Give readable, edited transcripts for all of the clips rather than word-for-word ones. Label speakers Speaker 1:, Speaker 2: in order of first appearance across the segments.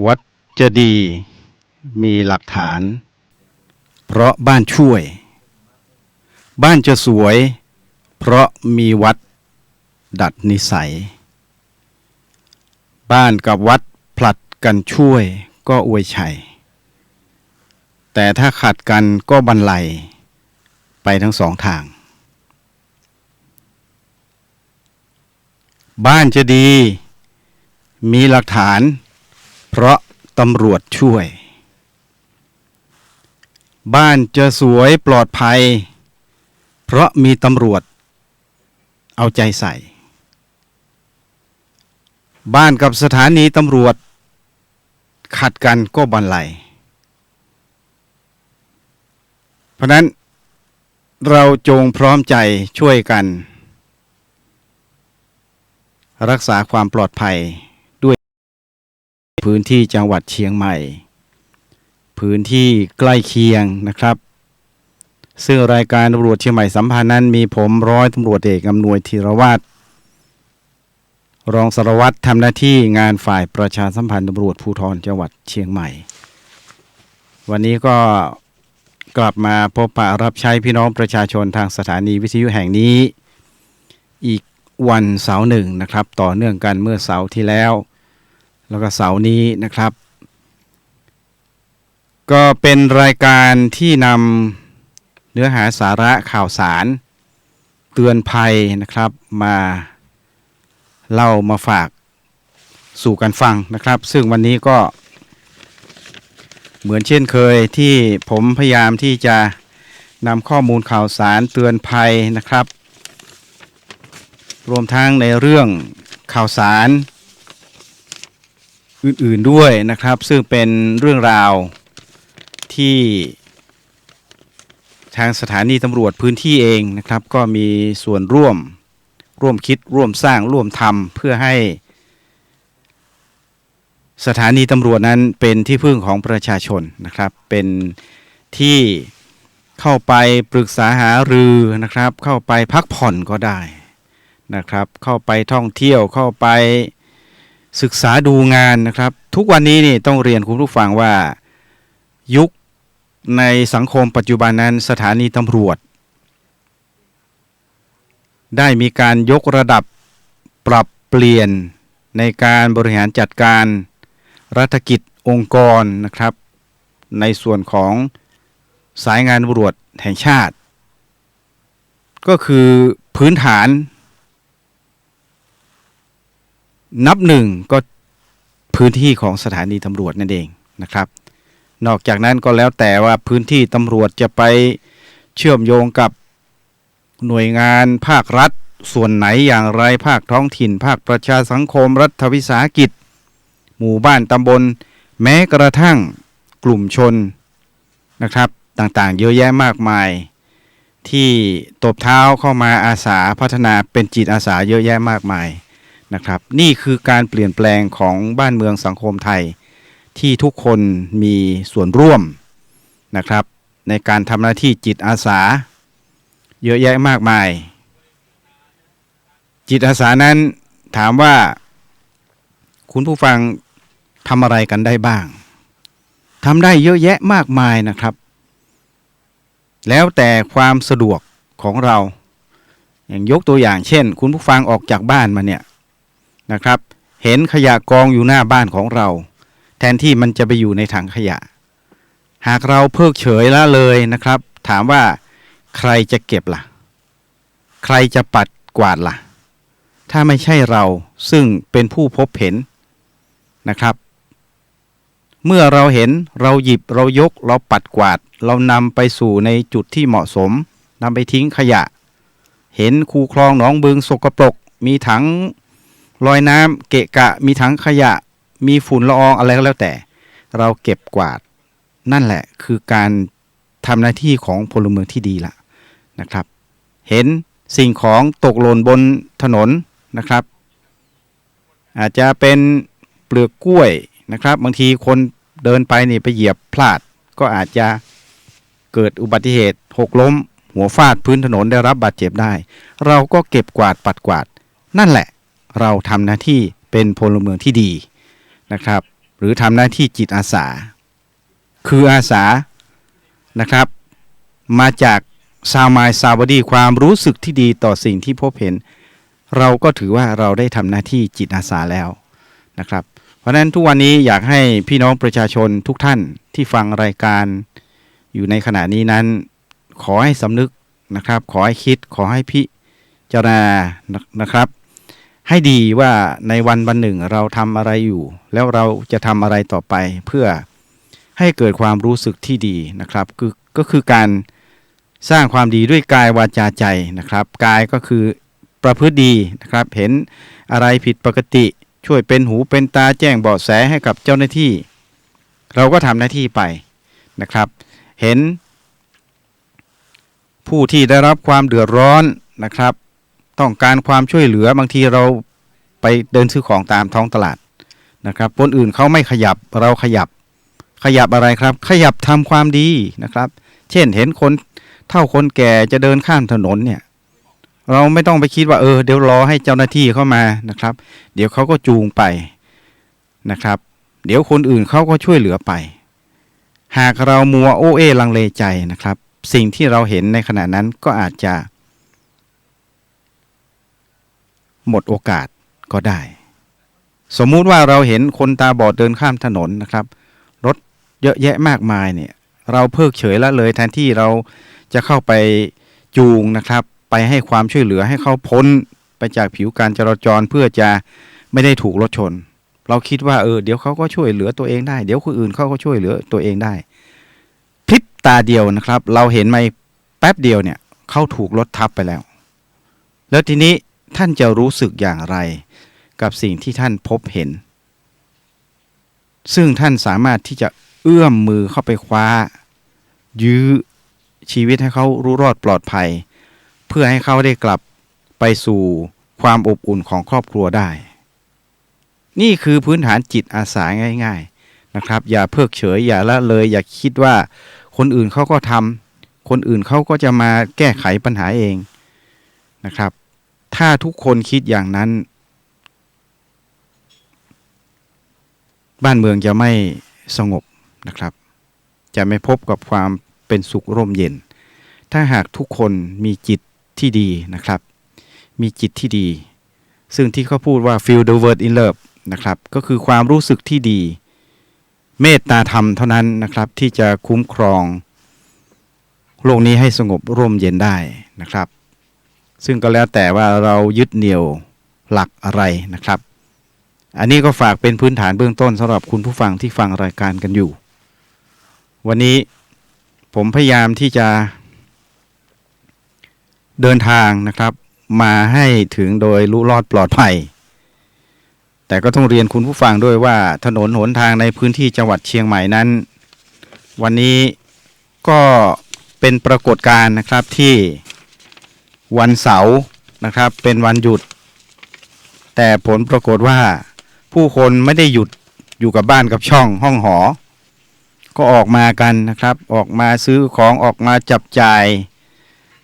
Speaker 1: วัดจะดีมีหลักฐานเพราะบ้านช่วยบ้านจะสวยเพราะมีวัดดัดนิสัยบ้านกับวัดผลัดกันช่วยก็อวยชัยแต่ถ้าขัดกันก็บรรลัยไปทั้งสองทางบ้านจะดีมีหลักฐานเพราะตำรวจช่วยบ้านจะสวยปลอดภัยเพราะมีตำรวจเอาใจใส่บ้านกับสถานีตำรวจขัดกันก็บรรลัยเพราะนั้นเราจงพร้อมใจช่วยกันรักษาความปลอดภัยด้วยพื้นที่จังหวัดเชียงใหม่พื้นที่ใกล้เคียงนะครับซึ่งรายการตำรวจเชียงใหม่สัมพันธ์นั้นมีผมร้อยตำรวจเอกอำนวยธีรวาทรองสารวัตรทำหน้าที่งานฝ่ายประชาสัมพันธ์ตำรวจภูธรจังหวัดเชียงใหม่วันนี้ก็กลับมาพบปะรับใช้พี่น้องประชาชนทางสถานีวิทยุแห่งนี้อีกวันเสาร์หนึ่งนะครับต่อเนื่องกันเมื่อเสาร์ที่แล้วแล้วก็เสาร์นี้นะครับก็เป็นรายการที่นำเนื้อหาสาระข่าวสารเตือนภัยนะครับมาเล่ามาฝากสู่กันฟังนะครับซึ่งวันนี้ก็เหมือนเช่นเคยที่ผมพยายามที่จะนำข้อมูลข่าวสารเตือนภัยนะครับรวมทั้งในเรื่องข่าวสารอื่นๆด้วยนะครับซึ่งเป็นเรื่องราวที่ทางสถานีตำรวจพื้นที่เองนะครับก็มีส่วนร่วมคิดร่วมสร้างร่วมทำเพื่อให้สถานีตำรวจนั้นเป็นที่พึ่งของประชาชนนะครับเป็นที่เข้าไปปรึกษาหารือนะครับเข้าไปพักผ่อนก็ได้นะครับเข้าไปท่องเที่ยวเข้าไปศึกษาดูงานนะครับทุกวันนี้นี่ต้องเรียนคุณผู้ฟังว่ายุคในสังคมปัจจุบันนั้นสถานีตำรวจได้มีการยกระดับปรับเปลี่ยนในการบริหารจัดการรัฐกิจองค์กรนะครับในส่วนของสายงานตำรวจแห่งชาติก็คือพื้นฐานนับหนึ่งก็พื้นที่ของสถานีตำรวจนั่นเองนะครับนอกจากนั้นก็แล้วแต่ว่าพื้นที่ตำรวจจะไปเชื่อมโยงกับหน่วยงานภาครัฐส่วนไหนอย่างไรภาคท้องถิ่นภาคประชาสังคมรัฐวิสาหกิจหมู่บ้านตำบลแม้กระทั่งกลุ่มชนนะครับต่างๆเยอะแยะมากมายที่ตบเท้าเข้ามาอาสาพัฒนาเป็นจิตอาสาเยอะแยะมากมายนะครับนี่คือการเปลี่ยนแปลงของบ้านเมืองสังคมไทยที่ทุกคนมีส่วนร่วมนะครับในการทำหน้าที่จิตอาสาเยอะแยะมากมายจิตอาสานั้นถามว่าคุณผู้ฟังทำอะไรกันได้บ้างทำได้เยอะแยะมากมายนะครับแล้วแต่ความสะดวกของเราอย่างยกตัวอย่างเช่นคุณผู้ฟังออกจากบ้านมาเนี่ยนะครับเห็นขยะกองอยู่หน้าบ้านของเราแทนที่มันจะไปอยู่ในถังขยะหากเราเพิกเฉยละเลยนะครับถามว่าใครจะเก็บล่ะใครจะปัดกวาดล่ะถ้าไม่ใช่เราซึ่งเป็นผู้พบเห็นนะครับเมื่อเราเห็นเราหยิบเรายกเราปัดกวาดเรานำไปสู่ในจุดที่เหมาะสมนำไปทิ้งขยะเห็นคูคลองหนองบึงสกปรกมีถัง ลอยน้ำเกะกะมีถังขยะมีฝุ่นละอองอะไรก็แล้วแต่เราเก็บกวาดนั่นแหละคือการทำหน้าที่ของพลเมืองที่ดีละนะครับเห็นสิ่งของตกหล่นบนถนนนะครับอาจจะเป็นเปลือกกล้วยนะครับบางทีคนเดินไปนี่ไปเหยียบพลาดก็อาจจะเกิดอุบัติเหตุหกล้มหัวฟาดพื้นถนนได้รับบาดเจ็บได้เราก็เก็บกวาดปัดกวาดนั่นแหละเราทำหน้าที่เป็นพลเมืองที่ดีนะครับหรือทำหน้าที่จิตอาสาคืออาสานะครับมาจากซาวมายซาวบอดี้ความรู้สึกที่ดีต่อสิ่งที่พบเห็นเราก็ถือว่าเราได้ทำหน้าที่จิตอาสาแล้วนะครับเพราะฉะนั้นทุกวันนี้อยากให้พี่น้องประชาชนทุกท่านที่ฟังรายการอยู่ในขณะนี้นั้นขอให้สำนึกนะครับขอให้คิดขอให้พิจารณานะครับให้ดีว่าในวันหนึ่งเราทำอะไรอยู่แล้วเราจะทำอะไรต่อไปเพื่อให้เกิดความรู้สึกที่ดีนะครับก็คือการสร้างความดีด้วยกายวาจาใจนะครับกายก็คือประพฤติดีนะครับเห็นอะไรผิดปกติช่วยเป็นหูเป็นตาแจ้งเบาะแสให้กับเจ้าหน้าที่เราก็ทำหน้าที่ไปนะครับเห็นผู้ที่ได้รับความเดือดร้อนนะครับต้องการความช่วยเหลือบางทีเราไปเดินซื้อของตามท้องตลาดนะครับคนอื่นเขาไม่ขยับเราขยับอะไรครับขยับทำความดีนะครับเช่นเห็นคนเฒ่าคนแก่จะเดินข้ามถนนเนี่ยเราไม่ต้องไปคิดว่าเดี๋ยวรอให้เจ้าหน้าที่เข้ามานะครับเดี๋ยวเขาก็จูงไปนะครับเดี๋ยวคนอื่นเขาก็ช่วยเหลือไปหากเรามัวโอ้เอลังเลใจนะครับสิ่งที่เราเห็นในขณะนั้นก็อาจจะหมดโอกาสก็ได้สมมุติว่าเราเห็นคนตาบอดเดินข้ามถนนนะครับรถเยอะแยะมากมายเนี่ยเราเพิกเฉยละเลยแทนที่เราจะเข้าไปจูงนะครับไปให้ความช่วยเหลือให้เขาพ้นไปจากผิวการจราจรเพื่อจะไม่ได้ถูกรถชนเราคิดว่าเดี๋ยวเขาก็ช่วยเหลือตัวเองได้เดี๋ยวคนอื่นเขาก็ช่วยเหลือตัวเองได้พริบตาเดียวนะครับเราเห็นไหมแป๊บเดียวเนี่ยเขาถูกรถทับไปแล้วแล้วทีนี้ท่านจะรู้สึกอย่างไรกับสิ่งที่ท่านพบเห็นซึ่งท่านสามารถที่จะเอื้อมมือเข้าไปคว้ายื้อชีวิตให้เขารู้รอดปลอดภัยเพื่อให้เขาได้กลับไปสู่ความอบอุ่นของครอบครัวได้นี่คือพื้นฐานจิตอาสาง่ายๆนะครับอย่าเพิกเฉยอย่าละเลยอย่าคิดว่าคนอื่นเขาก็ทำคนอื่นเขาก็จะมาแก้ไขปัญหาเองนะครับถ้าทุกคนคิดอย่างนั้นบ้านเมืองจะไม่สงบนะครับจะไม่พบกับความเป็นสุขร่มเย็นถ้าหากทุกคนมีจิตที่ดีนะครับมีจิตที่ดีซึ่งที่เขาพูดว่า feel the word in love นะครับก็คือความรู้สึกที่ดีเมตตาธรรมเท่านั้นนะครับที่จะคุ้มครองโลกนี้ให้สงบร่มเย็นได้นะครับซึ่งก็แล้วแต่ว่าเรายึดเหนี่ยวหลักอะไรนะครับอันนี้ก็ฝากเป็นพื้นฐานเบื้องต้นสำหรับคุณผู้ฟังที่ฟังรายการกันอยู่วันนี้ผมพยายามที่จะเดินทางนะครับมาให้ถึงโดยรู้รอดปลอดภัยแต่ก็ต้องเรียนคุณผู้ฟังด้วยว่าถนนหนทางในพื้นที่จังหวัดเชียงใหม่นั้นวันนี้ก็เป็นปรากฏการณ์นะครับที่วันเสาร์นะครับเป็นวันหยุดแต่ผลปรากฏว่าผู้คนไม่ได้หยุดอยู่กับบ้านกับช่องห้องหอก็ออกมากันนะครับออกมาซื้อของออกมาจับจ่าย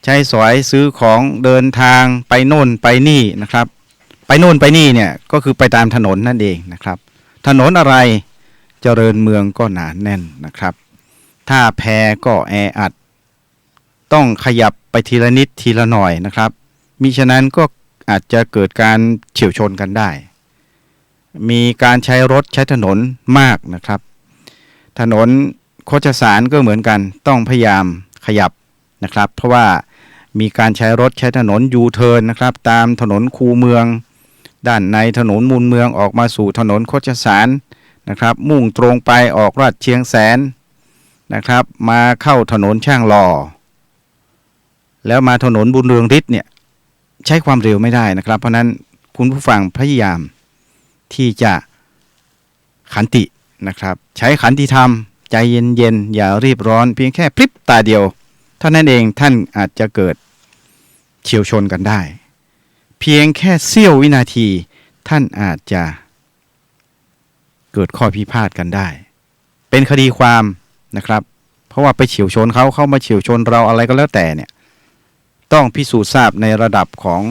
Speaker 1: ใช้สอยซื้อของเดินทางไปโน่นไปนี่นะครับไปโน่นไปนี่เนี่ยก็คือไปตามถนนนั่นเองนะครับถนนอะไรเจริญเมืองก็หนาแน่นนะครับถ้าแพก็แออัดต้องขยับไปทีละนิดทีละหน่อยนะครับมิฉะนั้นก็อาจจะเกิดการเฉี่ยวชนกันได้มีการใช้รถใช้ถนนมากนะครับถนนโคจรสารก็เหมือนกันต้องพยายามขยับนะครับเพราะว่ามีการใช้รถใช้ถนนยูเทิร์นนะครับตามถนนคูเมืองด้านในถนนมูลเมืองออกมาสู่ถนนโคจรสารนะครับมุ่งตรงไปออกลาดเชียงแสนนะครับมาเข้าถนนช่างหล่อแล้วมาถนนบุญเรืองฤทธิ์เนี่ยใช้ความเร็วไม่ได้นะครับเพราะนั้น คุณผู้ฟังพยายามที่จะขันตินะครับใช้ขันติธรรมใจเย็นๆอย่ารีบร้อนเพียงแค่พริบตาเดียวเท่านั้นเองท่านอาจจะเกิดเฉียวชนกันได้เพียงแค่เสี้ยววินาทีท่านอาจจะเกิดข้อพิพาทกันได้เป็นคดีความนะครับเพราะว่าไปเฉียวชนเขามาเฉียวชนเราอะไรก็แล้วแต่เนี่ยต้องพิสูจน์ทราบในระดับของ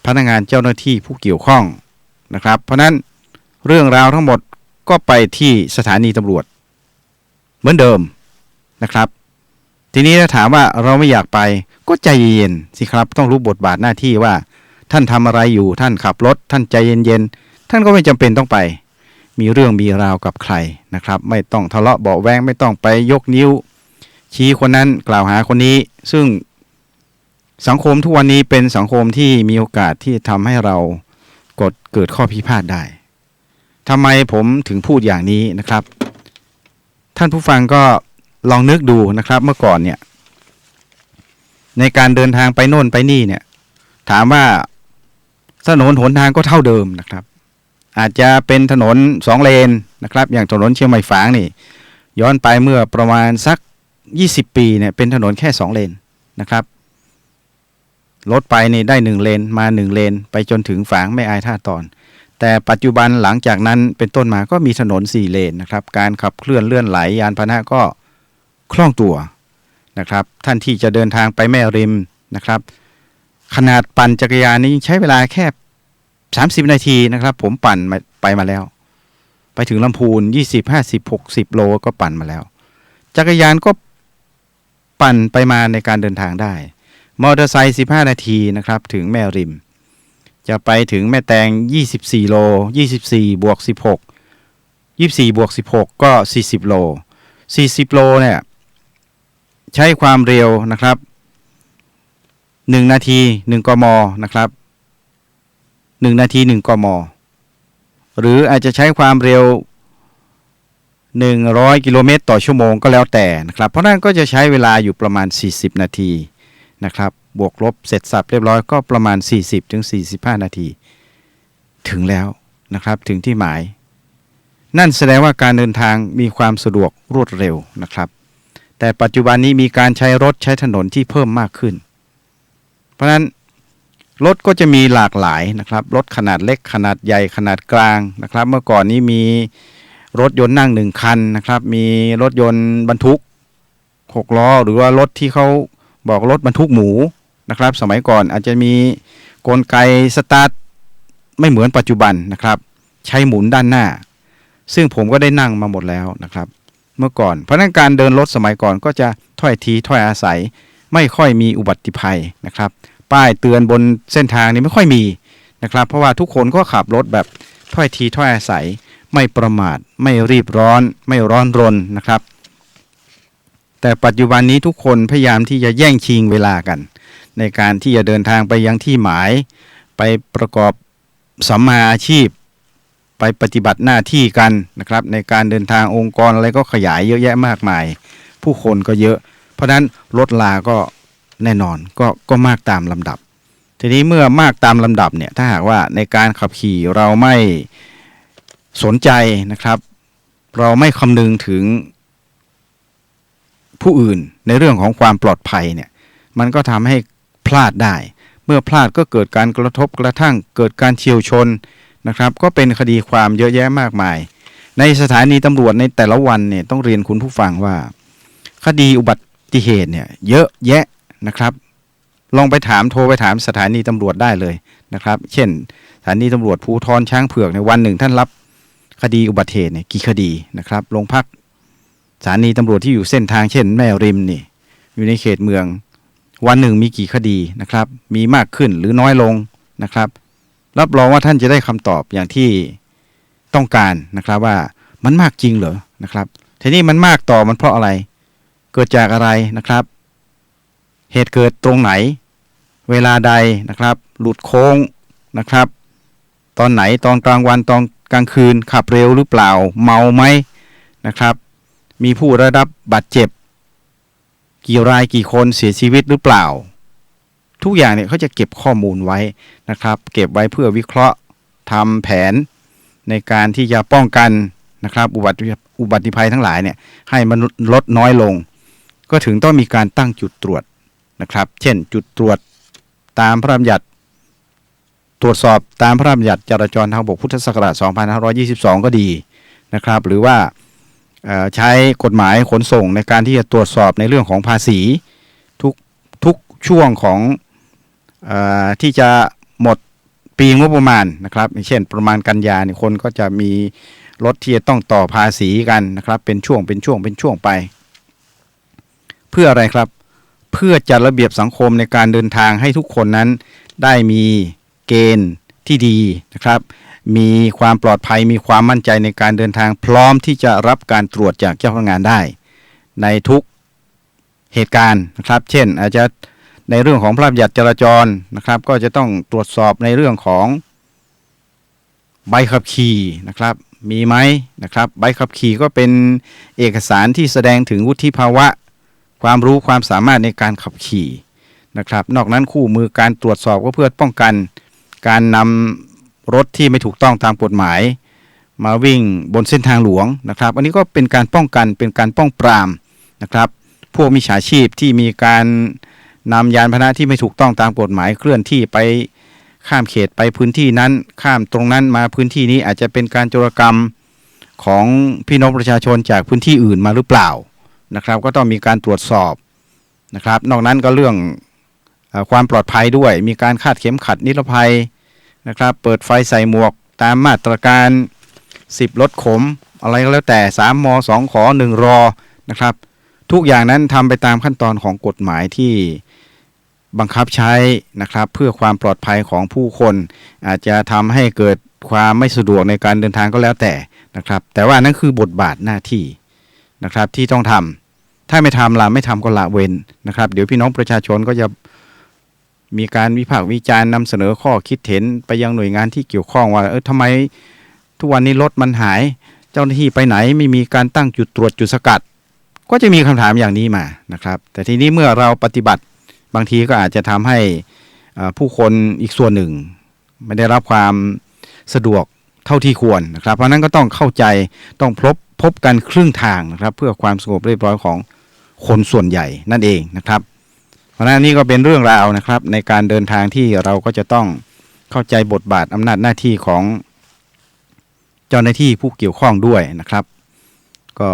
Speaker 1: พนักงานเจ้าหน้าที่ผู้เกี่ยวข้องนะครับเพราะนั้นเรื่องราวทั้งหมดก็ไปที่สถานีตำรวจเหมือนเดิมนะครับทีนี้ถ้าถามว่าเราไม่อยากไปก็ใจเย็นๆสิครับต้องรู้บทบาทหน้าที่ว่าท่านทำอะไรอยู่ท่านขับรถท่านใจเย็นๆท่านก็ไม่จำเป็นต้องไปมีเรื่องมีราวกับใครนะครับไม่ต้องทะเลาะเบาะแว้งไม่ต้องไปยกนิ้วชี้คนนั้นกล่าวหาคนนี้ซึ่งสังคมทุกวันนี้เป็นสังคมที่มีโอกาสที่ทำให้เราเกิดข้อพิพาทได้ทำไมผมถึงพูดอย่างนี้นะครับท่านผู้ฟังก็ลองนึกดูนะครับเมื่อก่อนเนี่ยในการเดินทางไปโน่นไปนี่เนี่ยถามว่าถนนหนทางก็เท่าเดิมนะครับอาจจะเป็นถนน2เลนนะครับอย่างถนนเชียงใหม่ฝางนี่ย้อนไปเมื่อประมาณสัก20ปีเนี่ยเป็นถนนแค่2เลนนะครับรถไปนี่ได้1เลนมา1เลนไปจนถึงฝางไม่อายท่าตอนแต่ปัจจุบันหลังจากนั้นเป็นต้นมาก็มีถนน4เลนนะครับการขับเคลื่อนเลื่อนไหลยานพาหนะก็คล่องตัวนะครับท่านที่จะเดินทางไปแม่ริมนะครับขนาดปั่นจักรยานนี้ใช้เวลาแค่30นาทีนะครับผมปั่นไปมาแล้วไปถึงลำพูน20 50 60โลก็ปั่นมาแล้วจักรยานก็ปั่นไปมาในการเดินทางได้มอเตอร์ไซค์15นาทีนะครับถึงแม่ริมจะไปถึงแม่แตง24โล24บวก16 24บวก16ก็40โล40โลเนี่ยใช้ความเร็วนะครับ1นาที1กมนะครับ1นาที1กมหรืออาจจะใช้ความเร็ว100กิโลเมตรต่อชั่วโมงก็แล้วแต่นะครับเพราะนั้นก็จะใช้เวลาอยู่ประมาณ40นาทีนะครับบวกลบเสร็จสับเรียบร้อยก็ประมาณ40ถึง45นาทีถึงแล้วนะครับถึงที่หมายนั่นแสดงว่าการเดินทางมีความสะดวกรวดเร็วนะครับแต่ปัจจุบันนี้มีการใช้รถใช้ถนนที่เพิ่มมากขึ้นเพราะฉะนั้นรถก็จะมีหลากหลายนะครับรถขนาดเล็กขนาดใหญ่ขนาดกลางนะครับเมื่อก่อนนี้มีรถยนต์นั่ง1คันนะครับมีรถยนต์บรรทุก6ล้อหรือว่ารถที่เขาบอกรถบรรทุกหมูนะครับสมัยก่อนอาจจะมีกลไกสตาร์ทไม่เหมือนปัจจุบันนะครับใช้หมุนด้านหน้าซึ่งผมก็ได้นั่งมาหมดแล้วนะครับเมื่อก่อนเพราะนั้นการเดินรถสมัยก่อนก็จะถ้อยทีถ้อยอาศัยไม่ค่อยมีอุบัติภัยนะครับป้ายเตือนบนเส้นทางนี้ไม่ค่อยมีนะครับเพราะว่าทุกคนก็ขับรถแบบถ้อยทีถ้อยอาศัยไม่ประมาทไม่รีบร้อนไม่ร้อนรนนะครับแต่ปัจจุบันนี้ทุกคนพยายามที่จะแย่งชิงเวลากันในการที่จะเดินทางไปยังที่หมายไปประกอบสัมมาอาชีพไปปฏิบัติหน้าที่กันนะครับในการเดินทางองค์กรอะไรก็ขยายเยอะแยะมากมายผู้คนก็เยอะเพราะฉะนั้นรถลาก็แน่นอนก็มากตามลำดับทีนี้เมื่อมากตามลำดับเนี่ยถ้าหากว่าในการขับขี่เราไม่สนใจนะครับเราไม่คำนึงถึงผู้อื่นในเรื่องของความปลอดภัยเนี่ยมันก็ทำให้พลาดได้เมื่อพลาดก็เกิดการกระทบกระทั่งเกิดการเฉียวชนนะครับก็เป็นคดีความเยอะแยะมากมายในสถานีตำรวจในแต่ละวันเนี่ยต้องเรียนคุณผู้ฟังว่าคดีอุบัติเหตุเนี่ยเยอะแยะนะครับลองไปถามโทรไปถามสถานีตำรวจได้เลยนะครับเช่นสถานีตำรวจภูธรช้างเผือกในวันหนึ่งท่านรับคดีอุบัติเหตุเนี่ยกี่คดีนะครับโรงพักสถานีตำรวจที่อยู่เส้นทางเช่นแม่ริมนี่อยู่ในเขตเมืองวันหนึ่งมีกี่คดีนะครับมีมากขึ้นหรือน้อยลงนะครับรับรองว่าท่านจะได้คำตอบอย่างที่ต้องการนะครับว่ามันมากจริงเหรอนะครับทีนี้มันมากต่อมันเพราะอะไรเกิดจากอะไรนะครับเหตุเกิดตรงไหนเวลาใดนะครับหลุดโค้งนะครับตอนไหนตอนกลางวันตอนกลางคืนขับเร็วหรือเปล่าเมาไหมนะครับมีผู้ได้รับบาดเจ็บกี่รายกี่คนเสียชีวิตหรือเปล่า ทุกอย่างเนี่ยเขาจะเก็บข้อมูลไว้นะครับเก็บไว้เพื่อวิเคราะห์ทำแผนในการที่จะป้องกันนะครับอุบัติภัยทั้งหลายเนี่ยให้มันลดน้อยลงก็ถึงต้องมีการตั้งจุดตรวจนะครับเช่นจุดตรวจตามพระราชบัญญัติตรวจสอบตามพระราชบัญญัติจราจรทางบกพุทธศักราช2522ก็ดีนะครับหรือว่าใช้กฎหมายขนส่งในการที่จะตรวจสอบในเรื่องของภาษีทุกช่วงของที่จะหมดปีงบประมาณนะครับเช่นประมาณกันยาเนี่ยคนก็จะมีรถที่จะต้องต่อภาษีกันนะครับเป็นช่วงไปเพื่ออะไรครับเพื่อจัดระเบียบสังคมในการเดินทางให้ทุกคนนั้นได้มีเกณฑ์ที่ดีนะครับมีความปลอดภัยมีความมั่นใจในการเดินทางพร้อมที่จะรับการตรวจจากเจ้าพนักงานได้ในทุกเหตุการณ์นะครับเช่นอาจจะในเรื่องของพระราชบัญญัติจราจรนะครับก็จะต้องตรวจสอบในเรื่องของใบขับขี่นะครับมีไหมนะครับใบขับขี่ก็เป็นเอกสารที่แสดงถึงวุฒิภาวะความรู้ความสามารถในการขับขี่นะครับนอกนั้นคู่มือการตรวจสอบก็เพื่อป้องกันการนำรถที่ไม่ถูกต้องตามกฎหมายมาวิ่งบนเส้นทางหลวงนะครับอันนี้ก็เป็นการป้องกันเป็นการป้องปรามนะครับพวกมิจฉาชีพที่มีการนำยานพาหนะที่ไม่ถูกต้องตามกฎหมายเคลื่อนที่ไปข้ามเขตไปพื้นที่นั้นข้ามตรงนั้นมาพื้นที่นี้อาจจะเป็นการโจรกรรมของพี่น้องประชาชนจากพื้นที่อื่นมาหรือเปล่านะครับก็ต้องมีการตรวจสอบนะครับนอกนั้นก็เรื่องความปลอดภัยด้วยมีการคาดเข็มขัดนิรภัยนะครับเปิดไฟใส่หมวกตามมาตรการ10ลดขมอะไรก็แล้วแต่3ม2ข1รนะครับทุกอย่างนั้นทำไปตามขั้นตอนของกฎหมายที่บังคับใช้นะครับเพื่อความปลอดภัยของผู้คนอาจจะทำให้เกิดความไม่สะดวกในการเดินทางก็แล้วแต่นะครับแต่ว่านั่นคือบทบาทหน้าที่นะครับที่ต้องทำถ้าไม่ทำไม่ทำก็ละเว้นนะครับเดี๋ยวพี่น้องประชาชนก็จะมีการวิพากษ์วิจารณ์นำเสนอข้อคิดเห็นไปยังหน่วยงานที่เกี่ยวข้องว่าทำไมทุกวันนี้รถมันหายเจ้าหน้าที่ไปไหนไม่มีการตั้งจุดตรวจจุดสกัดก็จะมีคำถามอย่างนี้มานะครับแต่ทีนี้เมื่อเราปฏิบัติบางทีก็อาจจะทำให้ผู้คนอีกส่วนหนึ่งไม่ได้รับความสะดวกเท่าที่ควรนะครับเพราะนั้นก็ต้องเข้าใจต้องพบกันครึ่งทางนะครับเพื่อความสงบเรียบร้อยของคนส่วนใหญ่นั่นเองนะครับเพราะนั้นนี่ก็เป็นเรื่องราวนะครับในการเดินทางที่เราก็จะต้องเข้าใจบทบาทอำนาจหน้าที่ของเจ้าหน้าที่ผู้เกี่ยวข้องด้วยนะครับก็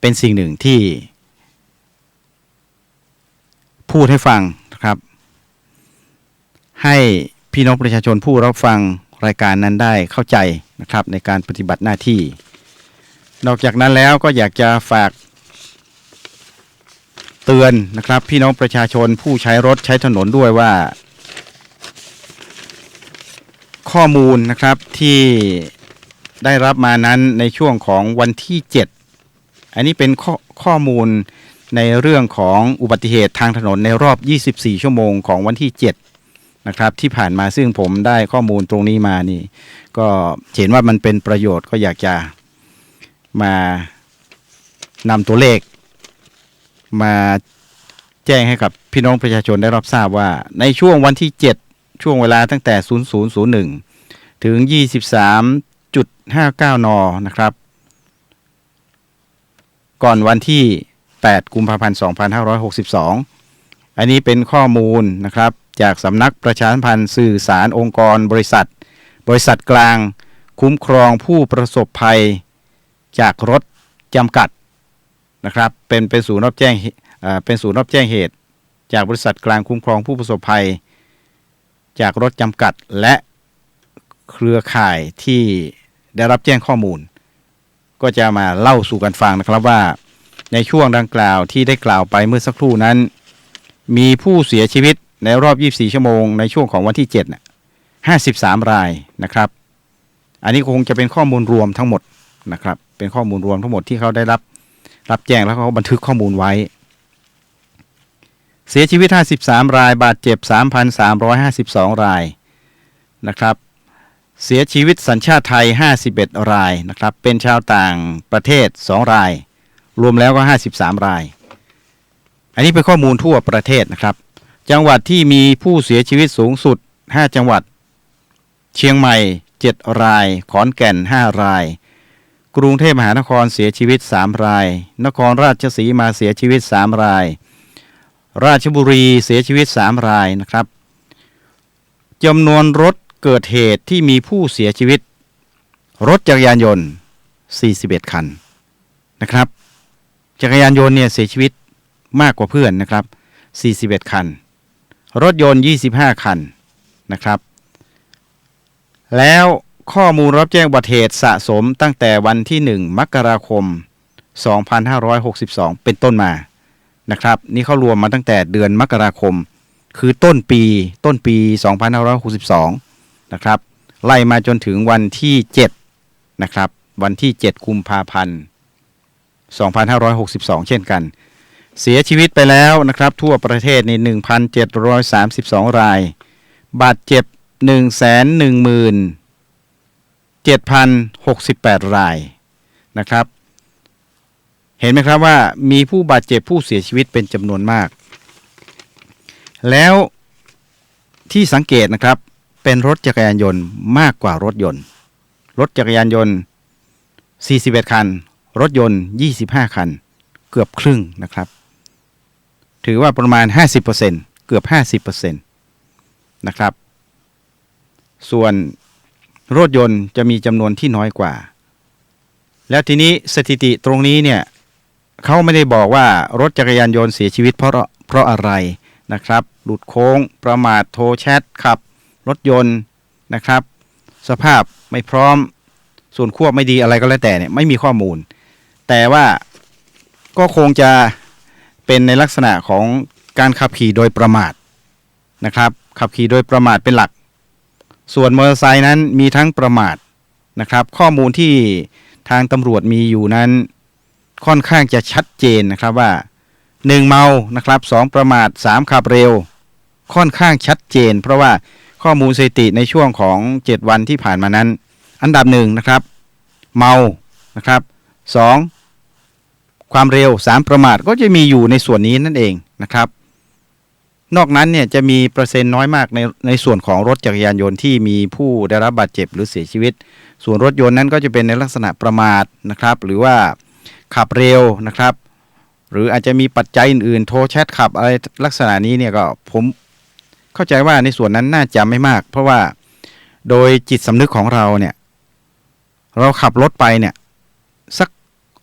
Speaker 1: เป็นสิ่งหนึ่งที่พูดให้ฟังนะครับให้พี่น้องประชาชนผู้รับฟังรายการนั้นได้เข้าใจนะครับในการปฏิบัติหน้าที่นอกจากนั้นแล้วก็อยากจะฝากเตือนนะครับพี่น้องประชาชนผู้ใช้รถใช้ถนนด้วยว่าข้อมูลนะครับที่ได้รับมานั้นในช่วงของวันที่7อันนี้เป็นข้อมูลในเรื่องของอุบัติเหตุทางถนนในรอบ24ชั่วโมงของวันที่7นะครับที่ผ่านมาซึ่งผมได้ข้อมูลตรงนี้มานี่ก็เห็นว่ามันเป็นประโยชน์ก็อยากจะมานำตัวเลขมาแจ้งให้กับพี่น้องประชาชนได้รับทราบว่าในช่วงวันที่7ช่วงเวลาตั้งแต่ 00:01 ถึง 23:59 น.นะครับก่อนวันที่8กุมภาพันธ์2562อันนี้เป็นข้อมูลนะครับจากสำนักประชาสัมพันธ์สื่อสารองค์กรบริษัทกลางคุ้มครองผู้ประสบภัยจากรถจำกัดนะครับเป็นศูนย์รับแจ้งเหตุจากบริษัทกลางคุ้มครองผู้ประสบภัยจากรถจำกัดและเครือข่ายที่ได้รับแจ้งข้อมูลก็จะมาเล่าสู่กันฟังนะครับว่าในช่วงดังกล่าวที่ได้กล่าวไปเมื่อสักครู่นั้นมีผู้เสียชีวิตในรอบ24ชั่วโมงในช่วงของวันที่7 53 รายนะครับอันนี้คงจะเป็นข้อมูลรวมทั้งหมดนะครับเป็นข้อมูลรวมทั้งหมดที่เขาได้รับแจ้งแล้วเขาบันทึกข้อมูลไว้เสียชีวิต53รายบาดเจ็บ 3,352 รายนะครับเสียชีวิตสัญชาติไทย51รายนะครับเป็นชาวต่างประเทศ2รายรวมแล้วก็53รายอันนี้เป็นข้อมูลทั่วประเทศนะครับ จังหวัดที่มีผู้เสียชีวิตสูงสุด5จังหวัดเชียงใหม่7รายขอนแก่น5รายกรุงเทพมหานครเสียชีวิต3รายนครราชสีมาเสียชีวิต3รายราชบุรีเสียชีวิต3รายนะครับจำนวนรถเกิดเหตุที่มีผู้เสียชีวิตรถจักรยานยนต์41คันนะครับจักรยานยนต์เนี่ยเสียชีวิตมากกว่าเพื่อนนะครับ41คันรถยนต์25คันนะครับแล้วข้อมูลรับแจ้งอุบัติเหตุสะสมตั้งแต่วันที่1มกราคม2562เป็นต้นมานะครับนี่เขารวมมาตั้งแต่เดือนมกราคมคือต้นปี2562นะครับไล่มาจนถึงวันที่7นะครับวันที่7กุมภาพันธ์2562เช่นกันเสียชีวิตไปแล้วนะครับทั่วประเทศใน 1,732 รายบาดเจ็บ 117,068 รายนะครับเห็นไหมครับว่ามีผู้บาดเจ็บผู้เสียชีวิตเป็นจำนวนมากแล้วที่สังเกตนะครับเป็นรถจักรยานยนต์มากกว่ารถยนต์รถจักรยานยนต์41คันรถยนต์25คันเกือบครึ่งนะครับถือว่าประมาณ 50% เกือบ 50% นะครับส่วนรถยนต์จะมีจำนวนที่น้อยกว่าแล้วทีนี้สถิติตรงนี้เนี่ยเขาไม่ได้บอกว่ารถจักรยานยนต์เสียชีวิตเพราะอะไรนะครับหลุดโค้งประมาทโทรแชทขับรถยนต์นะครับสภาพไม่พร้อมส่วนควบไม่ดีอะไรก็แล้วแต่เนี่ยไม่มีข้อมูลแต่ว่าก็คงจะเป็นในลักษณะของการขับขี่โดยประมาทนะครับขับขี่โดยประมาทเป็นหลักส่วนมอเตอร์ไซค์นั้นมีทั้งประมาทนะครับข้อมูลที่ทางตำรวจมีอยู่นั้นค่อนข้างจะชัดเจนนะครับว่า1เมานะครับ2ประมาท3ขับเร็วค่อนข้างชัดเจนเพราะว่าข้อมูลสถิติในช่วงของ7วันที่ผ่านมานั้นอันดับ1นะครับเมานะครับ2ความเร็ว3ประมาทก็จะมีอยู่ในส่วนนี้นั่นเองนะครับนอกนั้นเนี่ยจะมีเปอร์เซ็นต์น้อยมากในส่วนของรถจักรยานยนต์ที่มีผู้ได้รับบาดเจ็บหรือเสียชีวิตส่วนรถยนต์นั้นก็จะเป็นในลักษณะประมาทนะครับหรือว่าขับเร็วนะครับหรืออาจจะมีปัจจัยอื่นๆโทรแชทขับอะไรลักษณะนี้เนี่ยก็ผมเข้าใจว่าในส่วนนั้นน่าจะไม่มากเพราะว่าโดยจิตสำนึกของเราเนี่ยเราขับรถไปเนี่ยสัก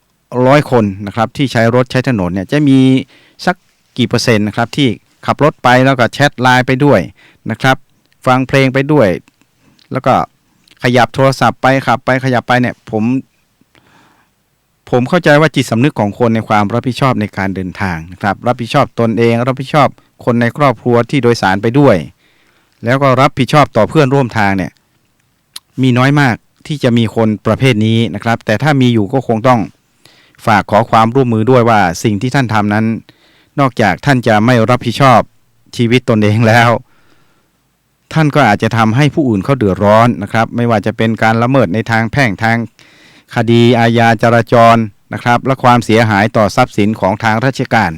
Speaker 1: 100คนนะครับที่ใช้รถใช้ถนนเนี่ยจะมีสักกี่เปอร์เซ็นต์นะครับที่ขับรถไปแล้วก็แชทไลน์ไปด้วยนะครับฟังเพลงไปด้วยแล้วก็ขยับโทรศัพท์ไปขับไปขยับไปเนี่ยผมเข้าใจว่าจิตสำนึกของคนในความรับผิดชอบในการเดินทางนะครับรับผิดชอบตนเองรับผิดชอบคนในครอบครัวที่โดยสารไปด้วยแล้วก็รับผิดชอบต่อเพื่อนร่วมทางเนี่ยมีน้อยมากที่จะมีคนประเภทนี้นะครับแต่ถ้ามีอยู่ก็คงต้องฝากขอความร่วมมือด้วยว่าสิ่งที่ท่านทำนั้นนอกจากท่านจะไม่รับผิดชอบชีวิตตนเองแล้วท่านก็อาจจะทำให้ผู้อื่นเขาเดือดร้อนนะครับไม่ว่าจะเป็นการละเมิดในทางแพ่งทางคดีอาญาจราจรนะครับและความเสียหายต่อทรัพย์สินของทางราชการ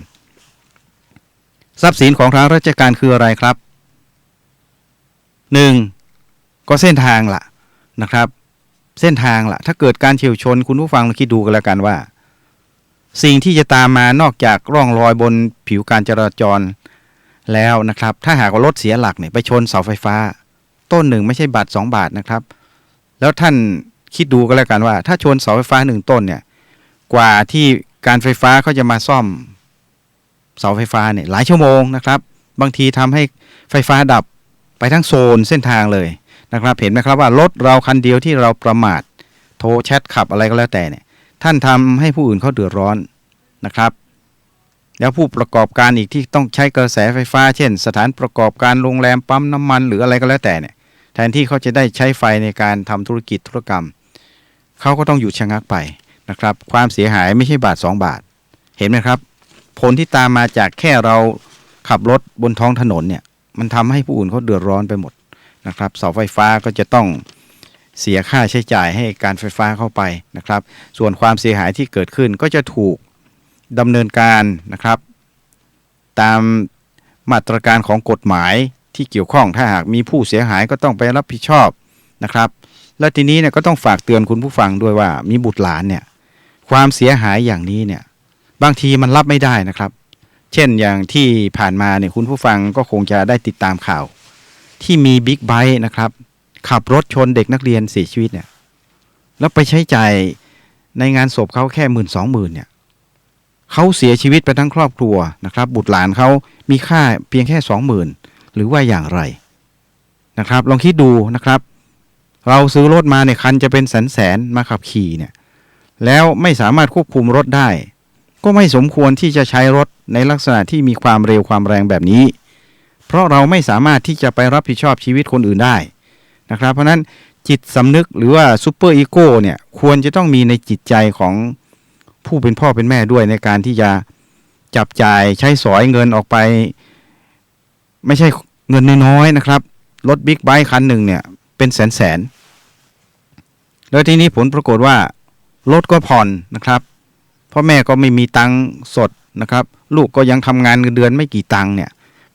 Speaker 1: ทรัพย์สินของทางราชการคืออะไรครับ1ก็เส้นทางล่ะนะครับเส้นทางล่ะถ้าเกิดการเฉี่ยวชนคุณผู้ฟังคิดดูกันแล้วกันว่าสิ่งที่จะตามมานอกจากร่องรอยบนผิวการจราจรแล้วนะครับถ้าหากว่ารถเสียหลักเนี่ยไปชนเสาไฟฟ้าต้นหนึ่งไม่ใช่บาท2บาทนะครับแล้วท่านคิดดูก็แล้วกันว่าถ้าชนเสาไฟฟ้า1ต้นเนี่ยกว่าที่การไฟฟ้าเขาจะมาซ่อมเสาไฟฟ้าเนี่ยหลายชั่วโมงนะครับบางทีทำให้ไฟฟ้าดับไปทั้งโซนเส้นทางเลยนะครับเห็นไหมครับว่ารถเราคันเดียวที่เราประมาทโทรแชทขับอะไรก็แล้วแต่เนี่ยท่านทำให้ผู้อื่นเขาเดือดร้อนนะครับแล้วผู้ประกอบการอีกที่ต้องใช้กระแสไฟฟ้าเช่นสถานประกอบการโรงแรมปั๊มน้ำมันหรืออะไรก็แล้วแต่เนี่ยแทนที่เขาจะได้ใช้ไฟในการทำธุรกิจธุรกรรมเขาก็ต้องหยุดชะงักไปนะครับความเสียหายไม่ใช่บาท2บาทเห็นไหมครับผลที่ตามมาจากแค่เราขับรถบนท้องถนนเนี่ยมันทำให้ผู้อื่นเขาเดือดร้อนไปหมดนะครับเสาไฟฟ้าก็จะต้องเสียค่าใช้จ่ายให้การไฟฟ้าเข้าไปนะครับส่วนความเสียหายที่เกิดขึ้นก็จะถูกดำเนินการนะครับตาม มาตรการของกฎหมายที่เกี่ยวข้องถ้าหากมีผู้เสียหายก็ต้องไปรับผิดชอบนะครับและทีนี้เนี่ยก็ต้องฝากเตือนคุณผู้ฟังด้วยว่ามีบุตรหลานเนี่ยความเสียหายอย่างนี้เนี่ยบางทีมันรับไม่ได้นะครับเช่นอย่างที่ผ่านมาเนี่ยคุณผู้ฟังก็คงจะได้ติดตามข่าวที่มีบิ๊กไบค์นะครับขับรถชนเด็กนักเรียนเสียชีวิตเนี่ยแล้วไปใช้จ่ายในงานศพเขาแค่10,000-20,000เนี่ยเขาเสียชีวิตไปทั้งครอบครัวนะครับบุตรหลานเขามีค่าเพียงแค่20,000หรือว่าอย่างไรนะครับลองคิดดูนะครับเราซื้อรถมาเนี่ยคันจะเป็นแสนมาขับขี่เนี่ยแล้วไม่สามารถควบคุมรถได้ก็ไม่สมควรที่จะใช้รถในลักษณะที่มีความเร็วความแรงแบบนี้เพราะเราไม่สามารถที่จะไปรับผิดชอบชีวิตคนอื่นได้นะครับเพราะนั้นจิตสำนึกหรือว่าซูเปอร์อีโก้เนี่ยควรจะต้องมีในจิตใจของผู้เป็นพ่อเป็นแม่ด้วยในการที่จะจับจ่ายใช้สอยเงินออกไปไม่ใช่เงินน้อยๆนะครับรถบิ๊กไบค์คันหนึ่งเนี่ยเป็นแสนแล้วทีนี้ผลปรากฏว่ารถก็ผ่อนนะครับพ่อแม่ก็ไม่มีตังค์สดนะครับลูกก็ยังทำงานเงินเดือนไม่กี่ตังค์เนี่ย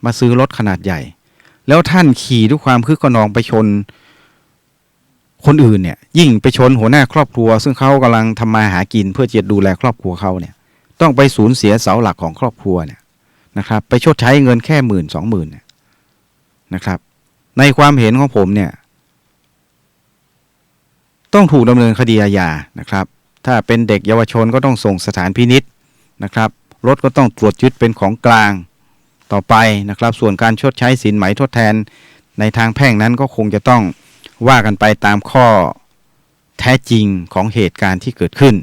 Speaker 1: มาซื้อรถขนาดใหญ่แล้วท่านขี่ด้วยความคึกขนองไปชนคนอื่นเนี่ยยิ่งไปชนหัวหน้าครอบครัวซึ่งเขากำลังทำมาหากินเพื่อจะดูแลครอบครัวเขาเนี่ยต้องไปสูญเสียเสาหลักของครอบครัวเนี่ยนะครับไปชดใช้เงินแค่10,000-20,000เนี่ยนะครับในความเห็นของผมเนี่ยต้องถูกดำเนินคดีอาญานะครับถ้าเป็นเด็กเยาวชนก็ต้องส่งสถานพินิจนะครับรถก็ต้องตรวจยึดเป็นของกลางต่อไปนะครับส่วนการชดใช้สินไหมทดแทนในทางแพ่งนั้นก็คงจะต้องว่ากันไปตามข้อแท้จริงของเหตุการณ์ที่เกิดขึ้น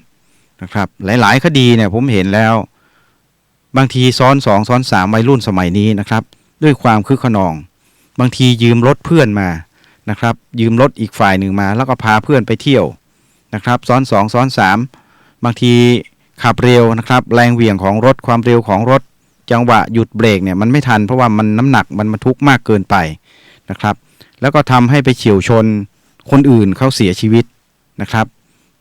Speaker 1: นะครับหลายๆคดีเนี่ยผมเห็นแล้วบางทีซ้อน2ซ้อน3วัยรุ่นสมัยนี้นะครับด้วยความคึกขนองบางทียืมรถเพื่อนมานะครับยืมรถอีกฝ่ายหนึ่งมาแล้วก็พาเพื่อนไปเที่ยวนะครับซ้อน2ซ้อน3บางทีขับเร็วนะครับแรงเหวี่ยงของรถความเร็วของรถจังหวะหยุดเบรกเนี่ยมันไม่ทันเพราะว่ามันน้ำหนักมันบรรทุกมากเกินไปนะครับแล้วก็ทำให้ไปเฉี่ยวชนคนอื่นเขาเสียชีวิตนะครับ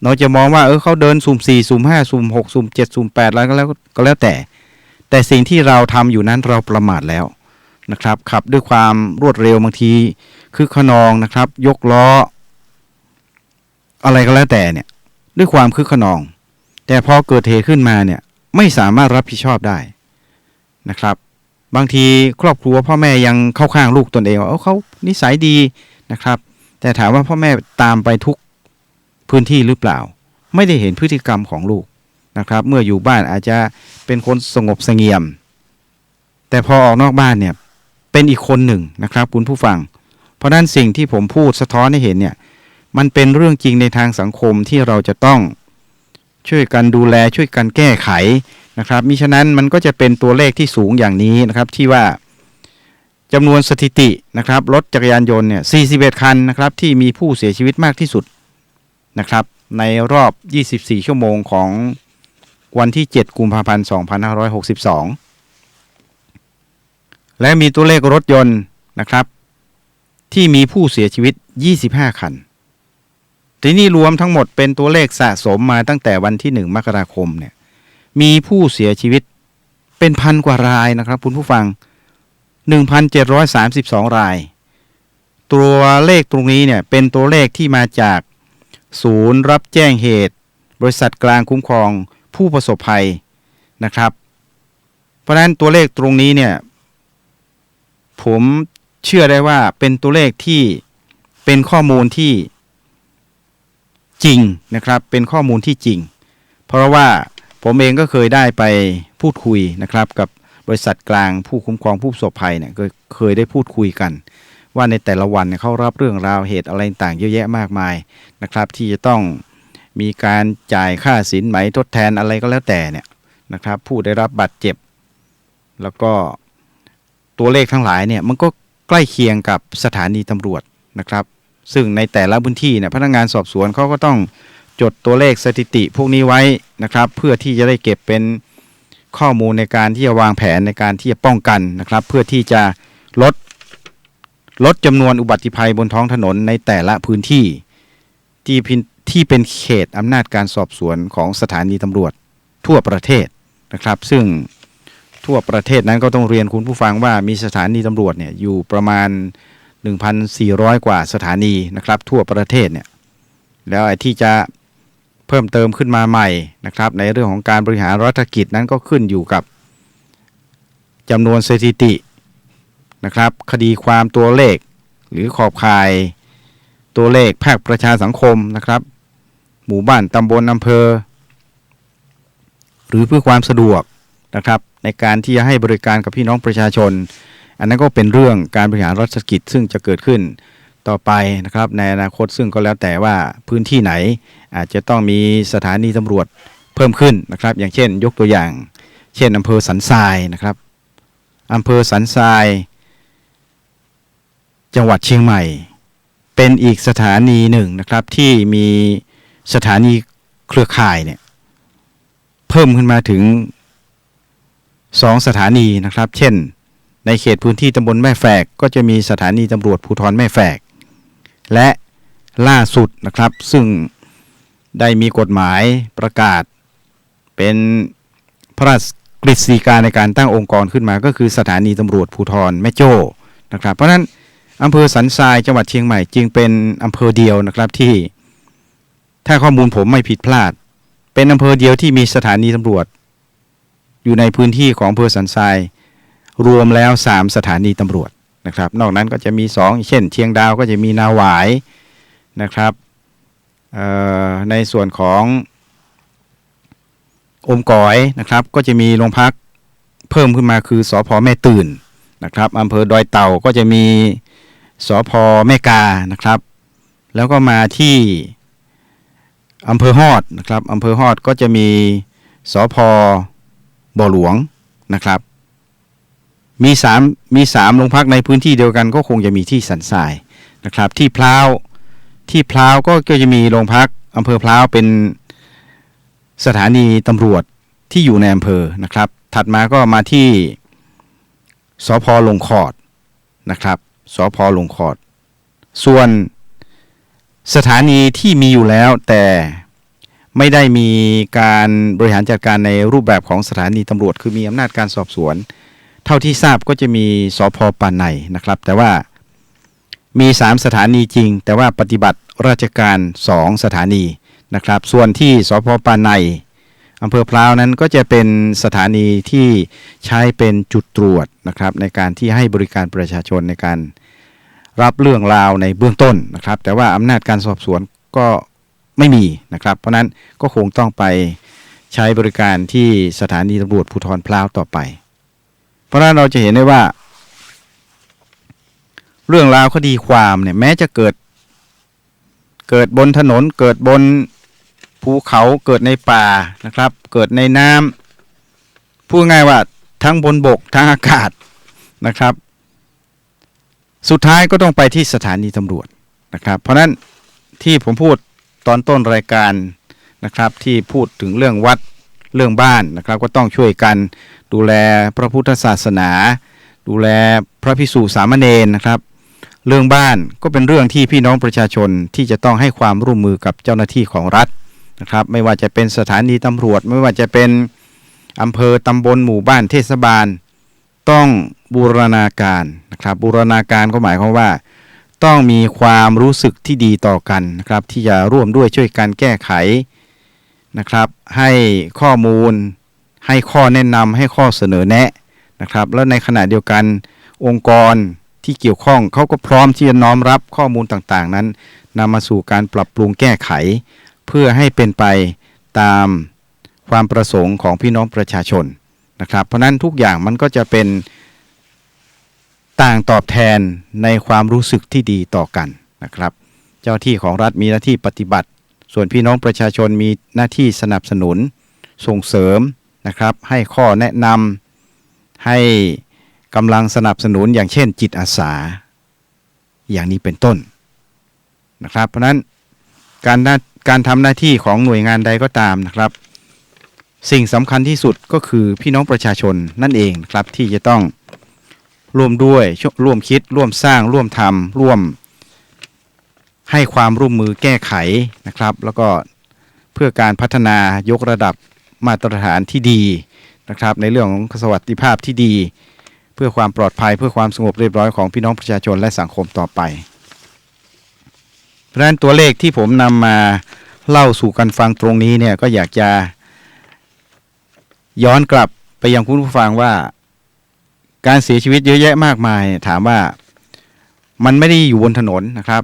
Speaker 1: เราจะมองว่าเขาเดินสุ่ม4สุ่ม5สุ่ม6สุ่ม7สุ่ม8แล้วก็แล้วแต่สิ่งที่เราทำอยู่นั้นเราประมาทแล้วนะครับขับด้วยความรวดเร็วบางทีคือขนองนะครับยกล้ออะไรก็แล้วแต่เนี่ยด้วยความคึกขนองแต่พอเกิดเหตุขึ้นมาเนี่ยไม่สามารถรับผิดชอบได้นะครับบางทีครอบครัวพ่อแม่ยังเข้าข้างลูกตนเองว่าเขานิสัยดีนะครับแต่ถามว่าพ่อแม่ตามไปทุกพื้นที่หรือเปล่าไม่ได้เห็นพฤติกรรมของลูกนะครับเมื่ออยู่บ้านอาจจะเป็นคนสงบเสงี่ยมแต่พอออกนอกบ้านเนี่ยเป็นอีกคนหนึ่งนะครับคุณผู้ฟังเพราะนั้นสิ่งที่ผมพูดสะท้อนให้เห็นเนี่ยมันเป็นเรื่องจริงในทางสังคมที่เราจะต้องช่วยกันดูแลช่วยกันแก้ไขนะครับมิฉะนั้นมันก็จะเป็นตัวเลขที่สูงอย่างนี้นะครับที่ว่าจำนวนสถิตินะครับรถจักรยานยนต์เนี่ย41คันนะครับที่มีผู้เสียชีวิตมากที่สุดนะครับในรอบ24ชั่วโมงของวันที่7กุมภาพันธ์2562และมีตัวเลขรถยนต์นะครับที่มีผู้เสียชีวิต25คันทีนี้รวมทั้งหมดเป็นตัวเลขสะสมมาตั้งแต่วันที่1มกราคมเนี่ยมีผู้เสียชีวิตเป็นพันกว่ารายนะครับคุณผู้ฟัง 1,732 รายตัวเลขตรงนี้เนี่ยเป็นตัวเลขที่มาจากศูนย์รับแจ้งเหตุบริษัทกลางคุ้มครองผู้ประสบภัยนะครับเพราะฉะนั้นตัวเลขตรงนี้เนี่ยผมเชื่อได้ว่าเป็นตัวเลขที่เป็นข้อมูลที่จริงนะครับเป็นข้อมูลที่จริงเพราะว่าผมเองก็เคยได้ไปพูดคุยนะครับกับบริษัทกลางผู้คุ้มครองผู้ประสบภัยเนี่ยเคยได้พูดคุยกันว่าในแต่ละวันเนี่ยเขารับเรื่องราวเหตุอะไรต่างเยอะแยะมากมายนะครับที่จะต้องมีการจ่ายค่าสินไหมทดแทนอะไรก็แล้วแต่เนี่ยนะครับผู้ได้รับบาดเจ็บแล้วก็ตัวเลขทั้งหลายเนี่ยมันก็ใกล้เคียงกับสถานีตำรวจนะครับซึ่งในแต่ละพื้นที่เนี่ยพนักงานสอบสวนเขาก็ต้องจดตัวเลขสถิติพวกนี้ไว้นะครับเพื่อที่จะได้เก็บเป็นข้อมูลในการที่จะวางแผนในการที่จะป้องกันนะครับเพื่อที่จะลดจำนวนอุบัติภัยบนท้องถนนในแต่ละพื้นที่ที่เป็นเขตอำนาจการสอบสวนของสถานีตำรวจทั่วประเทศนะครับซึ่ง ทั่วประเทศนั้นก็ต้องเรียนคุณผู้ฟังว่ามีสถานีตำรวจเนี่ยอยู่ประมาณ 1,400 กว่าสถานีนะครับทั่วประเทศเนี่ยแล้วไอ้ที่จะเพิ่มเติมขึ้นมาใหม่นะครับในเรื่องของการบริหารรัฐกิจนั้นก็ขึ้นอยู่กับจำนวนสถิตินะครับคดีความตัวเลขหรือขอบข่ายตัวเลขภาคประชาสังคมนะครับหมู่บ้านตำบลอำเภอหรือเพื่อความสะดวกนะครับในการที่จะให้บริการกับพี่น้องประชาชนอันนั้นก็เป็นเรื่องการบริหารรัฐกิจซึ่งจะเกิดขึ้นต่อไปนะครับในอนาคตซึ่งก็แล้วแต่ว่าพื้นที่ไหนอาจจะต้องมีสถานีตำรวจเพิ่มขึ้นนะครับอย่างเช่นยกตัวอย่างเช่นอำเภอสันทรายนะครับอำเภอสันทรายจังหวัดเชียงใหม่เป็นอีกสถานีหนึ่งนะครับที่มีสถานีเครือข่ายเนี่ยเพิ่มขึ้นมาถึง2 สถานีนะครับเช่นในเขตพื้นที่ตำบลแม่แฝกก็จะมีสถานีตำรวจภูธรแม่แฝกและล่าสุดนะครับซึ่งได้มีกฎหมายประกาศเป็นพระราชกฤษฎีกาในการตั้งองค์กรขึ้นมาก็คือสถานีตำรวจภูธรแม่โจ้นะครับเพราะฉะนั้นอำเภอสันทรายจังหวัดเชียงใหม่จึงเป็นอำเภอเดียวนะครับที่ถ้าข้อมูลผมไม่ผิดพลาดเป็นอำเภอเดียวที่มีสถานีตำรวจอยู่ในพื้นที่ของอำเภอสันทรายรวมแล้ว3 สถานีตำรวจนะครับนอกนั้นก็จะมี2เช่นเชียงดาวก็จะมีนาหวายนะครับในส่วนของอมก๋อยนะครับก็จะมีโรงพักเพิ่มขึ้นมาคือสภ.แม่ตื่นนะครับอำเภอดอยเต่าก็จะมีสภ.แม่กานะครับแล้วก็มาที่อำเภอฮอดนะครับอำเภอฮอดก็จะมีสภ.บ่อหลวงนะครับมี3โรงพักในพื้นที่เดียวกันก็คงจะมีที่สันทรายนะครับที่พร้าวก็จะมีโรงพักอำเภอพร้าวเป็นสถานีตำรวจที่อยู่ในอำเภอนะครับถัดมาก็มาที่สภ.ลงขอดนะครับสภ.ลงขอดส่วนสถานีที่มีอยู่แล้วแต่ไม่ได้มีการบริหารจัดการในรูปแบบของสถานีตำรวจคือมีอำนาจการสอบสวนเท่าที่ทราบก็จะมีสภ.ป่าไนนะครับแต่ว่ามี3 สถานีจริงแต่ว่าปฏิบัติราชการ2 สถานีนะครับส่วนที่สภ.ป่าไนอำเภอพร้าวนั้นก็จะเป็นสถานีที่ใช้เป็นจุดตรวจนะครับในการที่ให้บริการประชาชนในการรับเรื่องราวในเบื้องต้นนะครับแต่ว่าอำนาจการสอบสวนก็ไม่มีนะครับเพราะนั้นก็คงต้องไปใช้บริการที่สถานีตำรวจภูธรพร้าวต่อไปเพราะนั้นเราจะเห็นได้ว่าเรื่องราวคดีความเนี่ยแม้จะเกิดบนถนนเกิดบนภูเขาเกิดในป่านะครับเกิดในน้ำพูดง่ายว่าทั้งบนบกทั้งอากาศนะครับสุดท้ายก็ต้องไปที่สถานีตำรวจนะครับเพราะนั้นที่ผมพูดตอนต้นรายการนะครับที่พูดถึงเรื่องวัดเรื่องบ้านนะครับก็ต้องช่วยกันดูแลพระพุทธศาสนาดูแลพระภิกษุสามเณรนะครับเรื่องบ้านก็เป็นเรื่องที่พี่น้องประชาชนที่จะต้องให้ความร่วมมือกับเจ้าหน้าที่ของรัฐนะครับไม่ว่าจะเป็นสถานีตำรวจไม่ว่าจะเป็นอำเภอตำบลหมู่บ้านเทศบาลต้องบูรณาการนะครับบูรณาการก็หมายความว่าต้องมีความรู้สึกที่ดีต่อกันนะครับที่จะร่วมด้วยช่วยกันแก้ไขนะครับให้ข้อมูลให้ข้อแนะนำให้ข้อเสนอแนะนะครับแล้วในขณะเดียวกันองค์กรที่เกี่ยวข้องเขาก็พร้อมที่จะน้อมรับข้อมูลต่างๆนั้นนำมาสู่การปรับปรุงแก้ไขเพื่อให้เป็นไปตามความประสงค์ของพี่น้องประชาชนนะครับเพราะนั้นทุกอย่างมันก็จะเป็นต่างตอบแทนในความรู้สึกที่ดีต่อกันนะครับเจ้าที่ของรัฐมีหน้าที่ปฏิบัติส่วนพี่น้องประชาชนมีหน้าที่สนับสนุนส่งเสริมนะครับให้ข้อแนะนำให้กำลังสนับสนุนอย่างเช่นจิตอาสาอย่างนี้เป็นต้นนะครับเพราะนั้นการทำหน้าที่ของหน่วยงานใดก็ตามนะครับสิ่งสำคัญที่สุดก็คือพี่น้องประชาชนนั่นเองครับที่จะต้องร่วมด้วยร่วมคิดร่วมสร้างร่วมทำร่วมให้ความร่วมมือแก้ไขนะครับแล้วก็เพื่อการพัฒนายกระดับมาตรฐานที่ดี นะครับในเรื่องของสวัสดิภาพที่ดีเพื่อความปลอดภัยเพื่อความสงบเรียบร้อยของพี่น้องประชาชนและสังคมต่อไปเพราะฉะนั้นตัวเลขที่ผมนำมาเล่าสู่กันฟังตรงนี้เนี่ยก็อยากจะย้อนกลับไปยังคุณผู้ฟังว่าการเสียชีวิตเยอะแยะมากมายถามว่ามันไม่ได้อยู่บนถนนนะครับ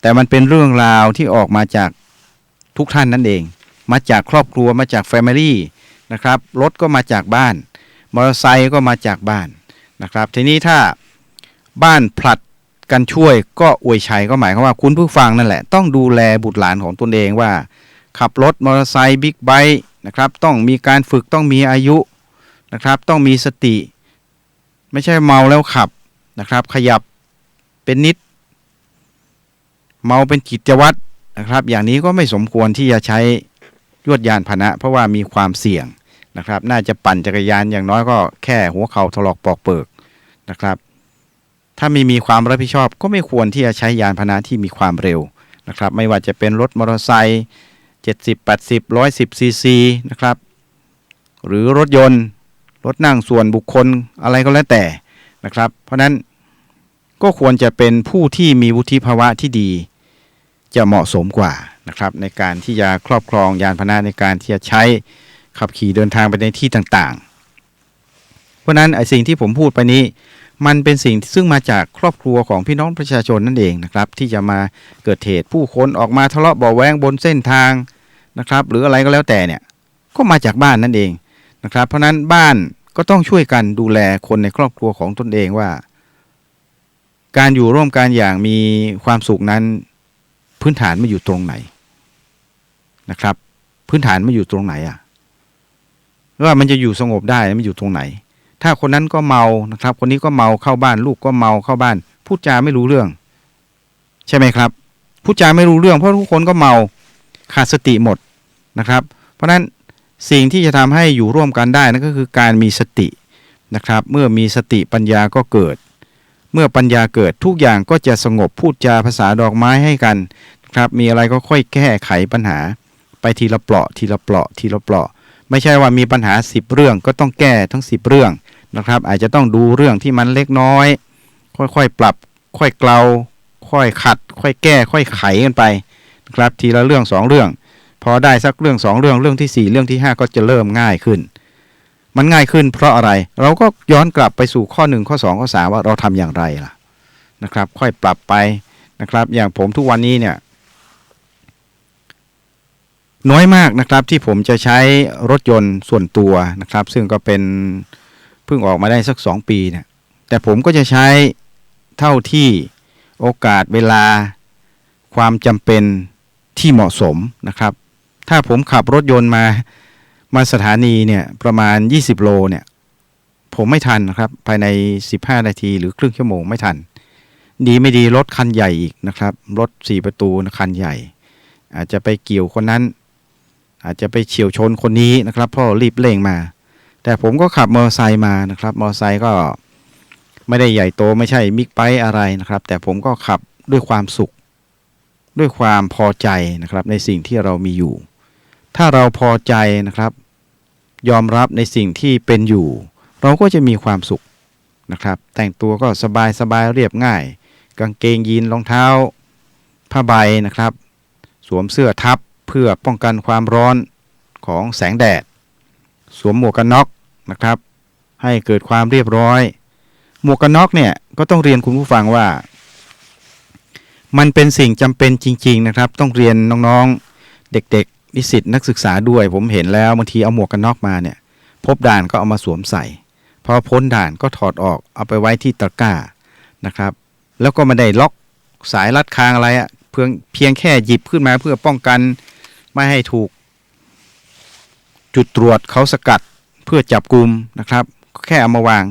Speaker 1: แต่มันเป็นเรื่องราวที่ออกมาจากทุกท่านนั่นเองมาจากครอบครัวมาจากแฟมิลี่นะครับรถก็มาจากบ้านมอเตอร์ไซค์ก็มาจากบ้านนะครับทีนี้ถ้าบ้านผลัดกันช่วยก็อวยชัยก็หมายความว่าคุณผู้ฟังนั่นแหละต้องดูแลบุตรหลานของตนเองว่าขับรถมอเตอร์ไซค์บิ๊กไบค์นะครับต้องมีการฝึกต้องมีอายุนะครับต้องมีสติไม่ใช่เมาแล้วขับนะครับขยับเป็นนิดเมาเป็นกิจวัตรนะครับอย่างนี้ก็ไม่สมควรที่จะใช้ยวดยานพาหนะเพราะว่ามีความเสี่ยงนะครับน่าจะปั่นจักรยานอย่างน้อยก็แค่หัวเข่าถลอกปอกเปิกนะครับถ้าไม่มีความรับผิดชอบก็ไม่ควรที่จะใช้ยานพาหนะที่มีความเร็วนะครับไม่ว่าจะเป็นรถมอเตอร์ไซค์70 80 110ซีซีนะครับหรือรถยนต์รถนั่งส่วนบุคคลอะไรก็แล้วแต่นะครับเพราะนั้นก็ควรจะเป็นผู้ที่มีวุฒิภาวะที่ดีจะเหมาะสมกว่านะครับในการที่จะครอบครองยานพาหนะในการที่จะใช้ขับขี่เดินทางไปในที่ต่างๆเพราะนั้นไอ้สิ่งที่ผมพูดไปนี้มันเป็นสิ่งซึ่งมาจากครอบครัวของพี่น้องประชาชนนั่นเองนะครับที่จะมาเกิดเหตุผู้คนออกมาทะเลาะเบาะแว้งบนเส้นทางนะครับหรืออะไรก็แล้วแต่เนี่ยก็มาจากบ้านนั่นเองนะครับเพราะนั้นบ้านก็ต้องช่วยกันดูแลคนในครอบครัวของตนเองว่าการอยู่ร่วมกันอย่างมีความสุขนั้นพื้นฐานมันอยู่ตรงไหนนะครับพื้นฐานมันอยู่ตรงไหนว่ามันจะอยู่สงบได้มันอยู่ตรงไหนถ้าคนนั้นก็เมานะครับคนนี้ก็เมาเข้าบ้านลูกก็เมาเข้าบ้านพูดจาไม่รู้เรื่องใช่ไหมครับพูดจาไม่รู้เรื่องเพราะทุกคนก็เมาขาดสติหมดนะครับเพราะฉะนั้นสิ่งที่จะทำให้อยู่ร่วมกันได้นั่นก็คือการมีสตินะครับเมื่อมีสติปัญญาก็เกิดเมื่อปัญญาเกิดทุกอย่างก็จะสงบพูดจาภาษาดอกไม้ให้กันนะครับมีอะไรก็ค่อยแก้ไขปัญหาไปทีละเปราะทีละเปราะทีละเปราะไม่ใช่ว่ามีปัญหา10เรื่องก็ต้องแก้ทั้ง10เรื่องนะครับอาจจะต้องดูเรื่องที่มันเล็กน้อยค่อยๆปรับค่อยเกลาค่อยขัดค่อยแก้ค่อยไขกันไปนะครับทีละเรื่อง2เรื่องพอได้สักเรื่อง2เรื่องเรื่องที่4เรื่องที่5ก็จะเริ่มง่ายขึ้นมันง่ายขึ้นเพราะอะไรเราก็ย้อนกลับไปสู่ข้อ1ข้อ2ข้อ3ว่าเราทำอย่างไรล่ะนะครับค่อยปรับไปนะครับอย่างผมทุกวันนี้เนี่ยน้อยมากนะครับที่ผมจะใช้รถยนต์ส่วนตัวนะครับซึ่งก็เป็นเพิ่งออกมาได้สัก2ปีเนี่ยแต่ผมก็จะใช้เท่าที่โอกาสเวลาความจำเป็นที่เหมาะสมนะครับถ้าผมขับรถยนต์มาสถานีเนี่ยประมาณ20โลเนี่ยผมไม่ทันนะครับภายใน15นาทีหรือครึ่งชั่วโมงไม่ทันดีไม่ดีรถคันใหญ่อีกนะครับรถ4ประตูคันใหญ่อาจจะไปเกี่ยวคนนั้นอาจจะไปเฉี่ยวชนคนนี้นะครับเพราะรีบเร่งมาแต่ผมก็ขับมอเตอร์ไซค์มานะครับมอเตอร์ไซค์ก็ไม่ได้ใหญ่โตไม่ใช่บิ๊กไบค์อะไรนะครับแต่ผมก็ขับด้วยความสุขด้วยความพอใจนะครับในสิ่งที่เรามีอยู่ถ้าเราพอใจนะครับยอมรับในสิ่งที่เป็นอยู่เราก็จะมีความสุขนะครับแต่งตัวก็สบายเรียบง่ายกางเกงยีนรองเท้าผ้าใบนะครับสวมเสื้อทับเพื่อป้องกันความร้อนของแสงแดดสวมหมวกกันน็อกนะครับให้เกิดความเรียบร้อยหมวกกันน็อกเนี่ยก็ต้องเรียนคุณผู้ฟังว่ามันเป็นสิ่งจำเป็นจริงๆนะครับต้องเรียนน้องๆเด็กๆนิสิตนักศึกษาด้วยผมเห็นแล้วบางทีเอาหมวกกันน็อกมาเนี่ยพบด่านก็เอามาสวมใส่พอพ้นด่านก็ถอดออกเอาไปไว้ที่ตะกร้านะครับแล้วก็ไม่ได้ล็อกสายรัดคางอะไรเพียงแค่หยิบขึ้นมาเพื่อป้องกันไม่ให้ถูกจุดตรวจเขาสกัดเพื่อจับกุมนะครับแค่เอามาวาง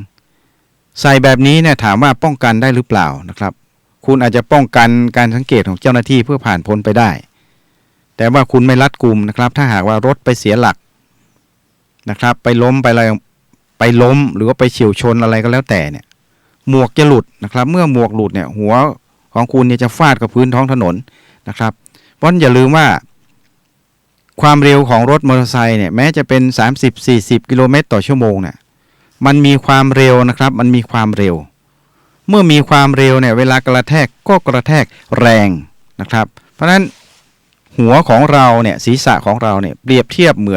Speaker 1: ใส่แบบนี้เนี่ยถามว่าป้องกันได้หรือเปล่านะครับคุณอาจจะป้องกันการสังเกตของเจ้าหน้าที่เพื่อผ่านพ้นไปได้แต่ว่าคุณไม่รัดกุมนะครับถ้าหากว่ารถไปเสียหลักนะครับไปล้มไปอะไรไปล้มหรือว่าไปเฉี่ยวชนอะไรก็แล้วแต่เนี่ยหมวกจะหลุดนะครับเมื่อหมวกหลุดเนี่ยหัวของคุณเนี่ยจะฟาดกับพื้นท้องถนนนะครับเพราะอย่าลืมว่า ความเร็วของรถมอเตอร์ไซค์เนี่ยแม้จะเป็น30-40กิโลเมตรต่อชั่วโมงเนี่ยมันมีความเร็วนะครับมันมีความเร็วเมื่อมีความเร็วเนี่ยเวลากระแทกก็กระแทกแรงนะครับเพราะฉะนั้นหัวของเราเนี่ยศีรษะของเราเนี่ยเปรียบเทียบเหมื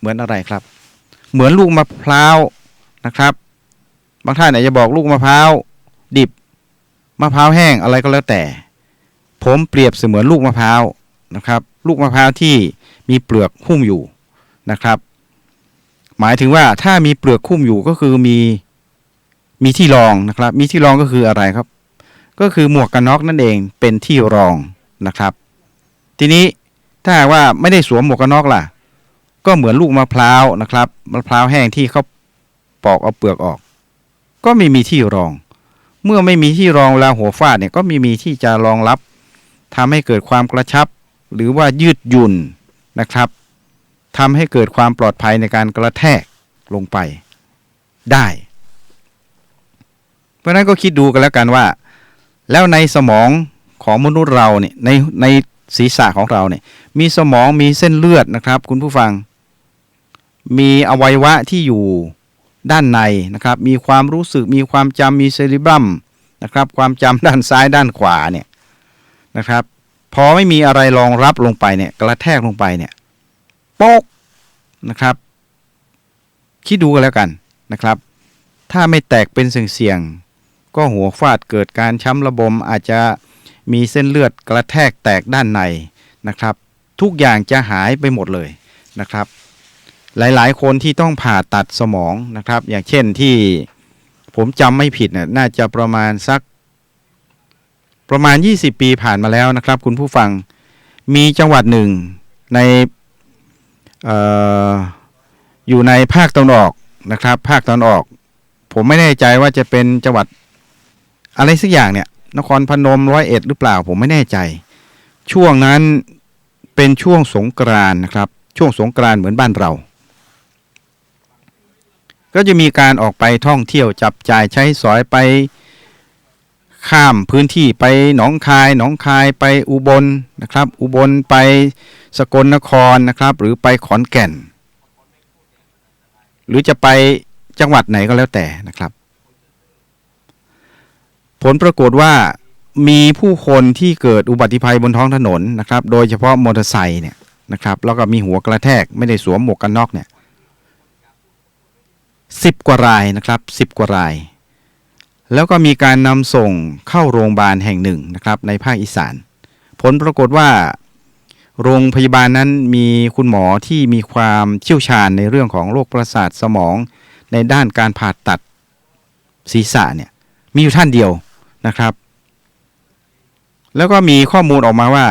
Speaker 1: อนอะไรครับเหมือนลูกมะพร้าวนะครับบางท่านอาจจะบอกลูกมะพร้าวดิบมะพร้าวแห้งอะไรก็แล้วแต่ผมเปรียบเสมือนลูกมะพร้าวนะครับลูกมะพร้าวที่มีเปลือกหุ้มอยู่นะครับหมายถึงว่าถ้ามีเปลือกหุ้มอยู่ก็คือมีที่รองนะครับมีที่รองก็คืออะไรครับก็คือหมวกกันน็อกนั่นเองเป็นที่รองนะครับทีนี้ถ้าว่าไม่ได้สวมหมวกกันน็อกล่ะก็เหมือนลูกมะพร้าวนะครับมะพร้าวแห้งที่เขาปอกเอาเปลือกออกก็ไม่มีที่รองเมื่อไม่มีที่รองเวลาหัวฟาดเนี่ยก็ไม่มีที่จะรองรับทำให้เกิดความกระชับหรือว่ายืดหยุ่นนะครับทำให้เกิดความปลอดภัยในการกระแทกลงไปได้เพราะนั้นก็คิดดูกันแล้วกันว่าแล้วในสมองของมนุษย์เราเนี่ยในศีรษะของเราเนี่ยมีสมองมีเส้นเลือดนะครับคุณผู้ฟังมีอวัยวะที่อยู่ด้านในนะครับมีความรู้สึกมีความจำมีเซริบรัมนะครับความจำด้านซ้ายด้านขวาเนี่ยนะครับพอไม่มีอะไรรองรับลงไปเนี่ยกระแทกลงไปเนี่ยโป๊กนะครับคิดดูกันแล้วกันนะครับถ้าไม่แตกเป็นเสี่ยงๆก็หัวฟาดเกิดการช้ำระบมอาจจะมีเส้นเลือดกระแทกแตกด้านในนะครับทุกอย่างจะหายไปหมดเลยนะครับหลายๆคนที่ต้องผ่าตัดสมองนะครับอย่างเช่นที่ผมจำไม่ผิดน่าจะประมาณ20 ปีผ่านมาแล้วนะครับคุณผู้ฟังมีจังหวัดหนึ่งในอยู่ในภาคตะวันออกนะครับภาคตะวันออกผมไม่แน่ใจว่าจะเป็นจังหวัดอะไรสักอย่างเนี่ยนครพนม101หรือเปล่าผมไม่แน่ใจช่วงนั้นเป็นช่วงสงกรานต์นะครับช่วงสงกรานต์เหมือนบ้านเราก็จะมีการออกไปท่องเที่ยวจับจ่ายใช้สอยไปข้ามพื้นที่ไปหนองคายไปอุบลนะครับอุบลไปสกลนครนะครับหรือไปขอนแก่นหรือจะไปจังหวัดไหนก็แล้วแต่นะครับผลปรากฏว่ามีผู้คนที่เกิดอุบัติภัยบนท้องถนนนะครับโดยเฉพาะมอเตอร์ไซค์เนี่ยนะครับแล้วก็มีหัวกระแทกไม่ได้สวมหมวกกันน็อกเนี่ย10 กว่ารายนะครับ10 กว่ารายแล้วก็มีการนำส่งเข้าโรงพยาบาลแห่งหนึ่งนะครับในภาคอีสานผลปรากฏว่าโรงพยาบาลนั้นมีคุณหมอที่มีความเชี่ยวชาญในเรื่องของโรคประสาทสมองในด้านการผ่าตัดศีรษะเนี่ยมีอยู่ท่านเดียวนะครับแล้วก็มีข้อมูลออกมาว่า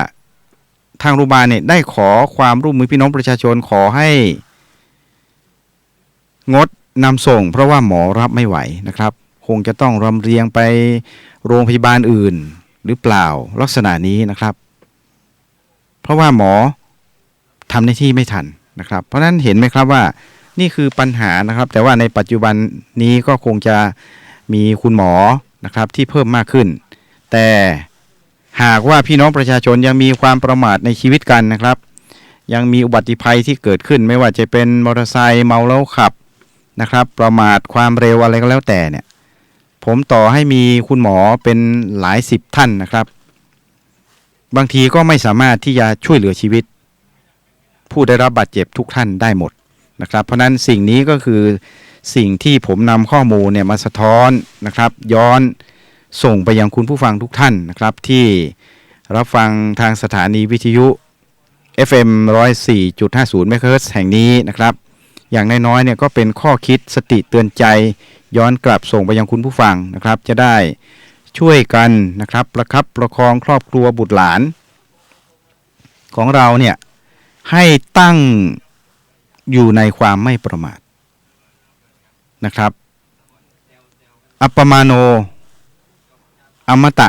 Speaker 1: ทางโรงพยาบาลเนี่ยได้ขอความร่วมมือพี่น้องประชาชนขอให้งดนำส่งเพราะว่าหมอรับไม่ไหวนะครับคงจะต้องรำเรียงไปโรงพยาบาลอื่นหรือเปล่าลักษณะนี้นะครับเพราะว่าหมอทำหน้าที่ไม่ทันนะครับเพราะฉะนั้นเห็นไหมครับว่านี่คือปัญหานะครับแต่ว่าในปัจจุบันนี้ก็คงจะมีคุณหมอนะครับที่เพิ่มมากขึ้นแต่หากว่าพี่น้องประชาชนยังมีความประมาทในชีวิตกันนะครับยังมีอุบัติภัยที่เกิดขึ้นไม่ว่าจะเป็นมอเตอร์ไซค์เมาแล้วขับนะครับประมาทความเร็วอะไรก็แล้วแต่เนี่ยผมต่อให้มีคุณหมอเป็นหลายสิบท่านนะครับบางทีก็ไม่สามารถที่จะช่วยเหลือชีวิตผู้ได้รับบาดเจ็บทุกท่านได้หมดนะครับเพราะนั้นสิ่งนี้ก็คือสิ่งที่ผมนำข้อมูลเนี่ยมาสะท้อนนะครับย้อนส่งไปยังคุณผู้ฟังทุกท่านนะครับที่รับฟังทางสถานีวิทยุ FM 104.50 เมกะเฮิรตซ์แห่งนี้นะครับอย่างน้อยๆเนี่ยก็เป็นข้อคิดสติเตือนใจย้อนกลับส่งไปยังคุณผู้ฟังนะครับจะได้ช่วยกันนะครับประคับประคองครอบครัวบุตรหลานของเราเนี่ยให้ตั้งอยู่ในความไม่ประมาทนะครับอัปปมาโนอมตะ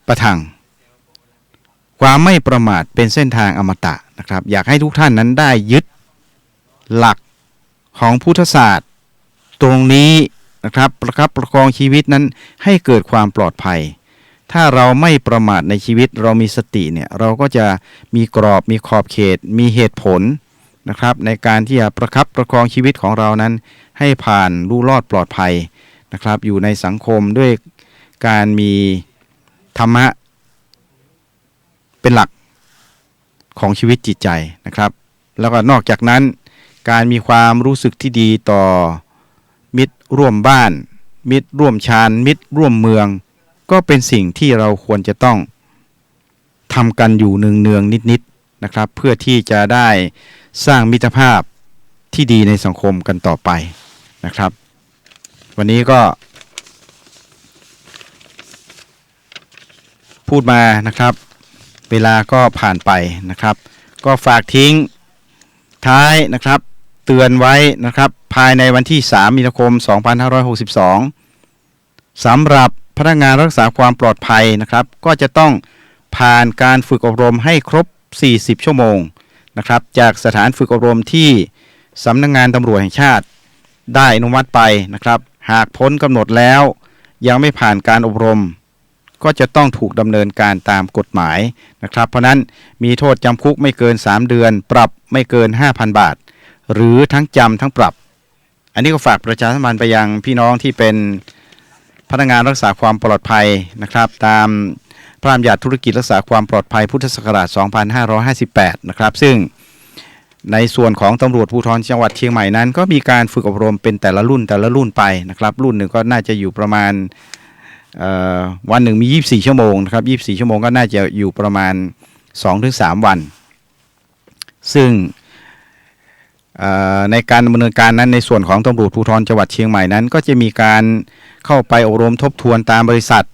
Speaker 1: ปะทังความไม่ประมาทเป็นเส้นทางอมตะนะครับอยากให้ทุกท่านนั้นได้ยึดหลักของพุทธศาสตร์ตรงนี้นะครับประคับประคองชีวิตนั้นให้เกิดความปลอดภัย ถ้าเราไม่ประมาทในชีวิตเรามีสติเนี่ยเราก็จะมีกรอบมีขอบเขตมีเหตุผลนะครับในการที่จะประคับประคองชีวิตของเรานั้นให้ผ่านลู่รอดปลอดภัยนะครับอยู่ในสังคมด้วยการมีธรรมะเป็นหลักของชีวิตจิตใจนะครับแล้วก็นอกจากนั้นการมีความรู้สึกที่ดีต่อมิตรร่วมบ้านมิตรร่วมชาญมิตรร่วมเมืองก็เป็นสิ่งที่เราควรจะต้องทำกันอยู่เนืองๆนิดๆนะครับเพื่อที่จะได้สร้างมิตรภาพที่ดีในสังคมกันต่อไปนะครับวันนี้ก็พูดมานะครับเวลาก็ผ่านไปนะครับก็ฝากทิ้งท้ายนะครับเตือนไว้นะครับภายในวันที่3 มีนาคม 2562 สำหรับพนักงานรักษาความปลอดภัยนะครับก็จะต้องผ่านการฝึกอบรมให้ครบ40 ชั่วโมงนะครับจากสถานฝึกอบรมที่สำนักงานตำรวจแห่งชาติได้อนุมัติไปนะครับหากพ้นกำหนดแล้วยังไม่ผ่านการอบรมก็จะต้องถูกดำเนินการตามกฎหมายนะครับเพราะนั้นมีโทษจำคุกไม่เกิน3 เดือนปรับไม่เกิน 5,000 บาทหรือทั้งจำทั้งปรับอันนี้ก็ฝากประชาสัมพันธ์ไปยังพี่น้องที่เป็นพนักงานรักษาความปลอดภัยนะครับตามพระราชบัญญัติธุรกิจรักษาความปลอดภัยพุทธศักราช 2558 นะครับซึ่งในส่วนของตำรวจภูธรจังหวัดเชียงใหม่นั้นก็มีการฝึกอบรมเป็นแต่ละรุ่นไปนะครับรุ่นหนึ่งก็น่าจะอยู่ประมาณวันหนึ่งมี24 ชั่วโมงนะครับ24 ชั่วโมงก็น่าจะอยู่ประมาณ 2-3 วันซึ่งในการดำเนินการนั้นในส่วนของตำรวจภูธรจังหวัดเชียงใหม่นั้นก็จะมีการเข้าไปอบรมทบทวนตามบริษัท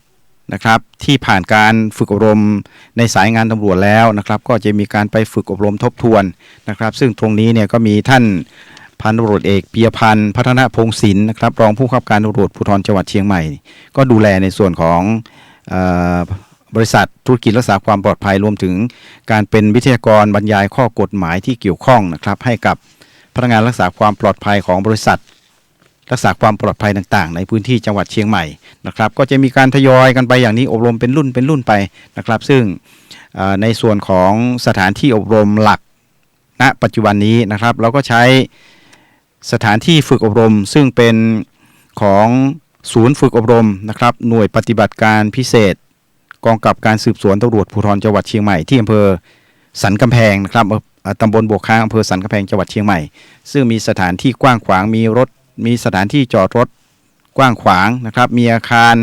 Speaker 1: นะครับที่ผ่านการฝึกอบรมในสายงานตำรวจแล้วนะครับก็จะมีการไปฝึกอบรมทบทวนนะครับซึ่งตรงนี้เนี่ยก็มีท่านพันตำรวจเอกปิยพันธ์พัฒนพงศิลป์นะครับรองผู้กำกับการตำรวจภูธรจังหวัดเชียงใหม่ก็ดูแลในส่วนของบริษัทธุรกิจรักษาความปลอดภัยรวมถึงการเป็นวิทยากรบรรยายข้อกฎหมายที่เกี่ยวข้องนะครับให้กับพนักงานรักษาความปลอดภัยของบริษัทรักษาความปลอดภัยต่างๆในพื้นที่จังหวัดเชียงใหม่นะครับก็จะมีการทยอยกันไปอย่างนี้อบรมเป็นรุ่นไปนะครับซึ่งในส่วนของสถานที่อบรมหลักณปัจจุบันนี้นะครับเราก็ใช้สถานที่ฝึกอบรมซึ่งเป็นของศูนย์ฝึกอบรมนะครับหน่วยปฏิบัติการพิเศษกองกำกับการสืบสวนตำรวจภูธรจังหวัดเชียงใหม่ที่อำเภอสันกำแพงนะครับตำบลบวกค้างอำเภอสันกำแพงจังหวัดเชียงใหม่ซึ่งมีสถานที่กว้างขวางมีสถานที่จอดรถกว้างขวางนะครับมีอาคาร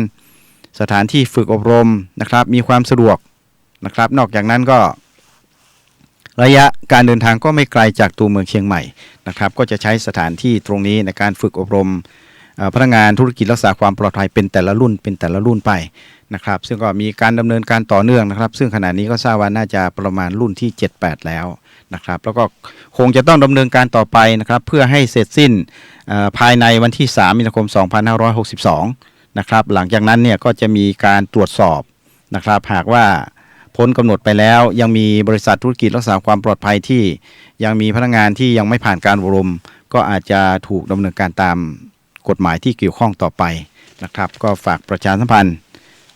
Speaker 1: สถานที่ฝึกอบรมนะครับมีความสะดวกนะครับนอกจากนั้นก็ระยะการเดินทางก็ไม่ไกลจากตัวเมืองเชียงใหม่นะครับก็จะใช้สถานที่ตรงนี้ในการฝึกอบรมพนักงานธุรกิจรักษาความปลอดภัยเป็นแต่ละรุ่นไปนะครับซึ่งก็มีการดำเนินการต่อเนื่องนะครับซึ่งขณะนี้ก็ทราบว่าน่าจะประมาณรุ่นที่ 7-8 แล้วนะครับแล้วก็คงจะต้องดำเนินการต่อไปนะครับเพื่อให้เสร็จสิ้นภายในวันที่3 มีนาคม 2562 นะครับหลังจากนั้นเนี่ยก็จะมีการตรวจสอบนะครับหากว่าพ้นกำหนดไปแล้วยังมีบริษัทธุรกิจรักษาความปลอดภัยที่ยังมีพนักงานที่ยังไม่ผ่านการอบรมก็อาจจะถูกดำเนินการตามกฎหมายที่เกี่ยวข้องต่อไปนะครับก็ฝากประชาสัมพันธ์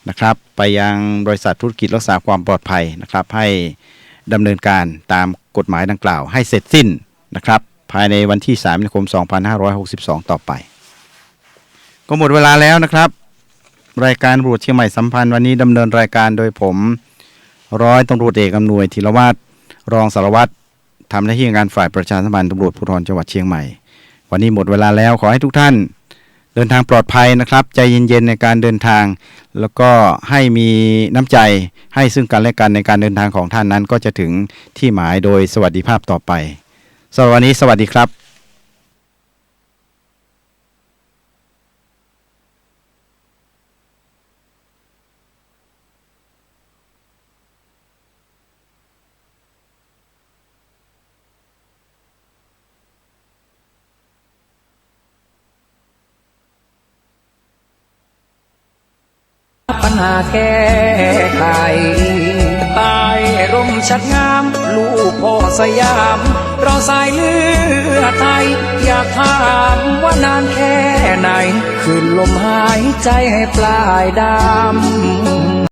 Speaker 1: นะครับไปยังบริษัทธุรกิจรักษาความปลอดภัยนะครับให้ดำเนินการตามกฎหมายดังกล่าวให้เสร็จสิ้นนะครับภายในวันที่3 มีนาคม 2562 ต่อไปก็หมดเวลาแล้วนะครับรายการตำรวจเชียงใหม่สัมพันธ์วันนี้ดำเนินรายการโดยผมร้อยตำรวจเอกอำนวยธีรวัฒน์รองสารวัตรทำหน้าที่งานฝ่ายประชาสัมพันธ์ตำรวจภูธรจังหวัดเชียงใหม่วันนี้หมดเวลาแล้วขอให้ทุกท่านเดินทางปลอดภัยนะครับใจเย็นๆในการเดินทางแล้วก็ให้มีน้ำใจให้ซึ่งกันและกันในการเดินทางของท่านนั้นก็จะถึงที่หมายโดยสวัสดิภาพต่อไปสำหรับวันนี้สวัสดีครับ
Speaker 2: ปัญหาแก้ไขใต้ร่มชัดงามลูกพ่อสยามเราสายเลือดไทยอยากถามว่านานแค่ไหนคืนลมหายใจให้ปลายดำ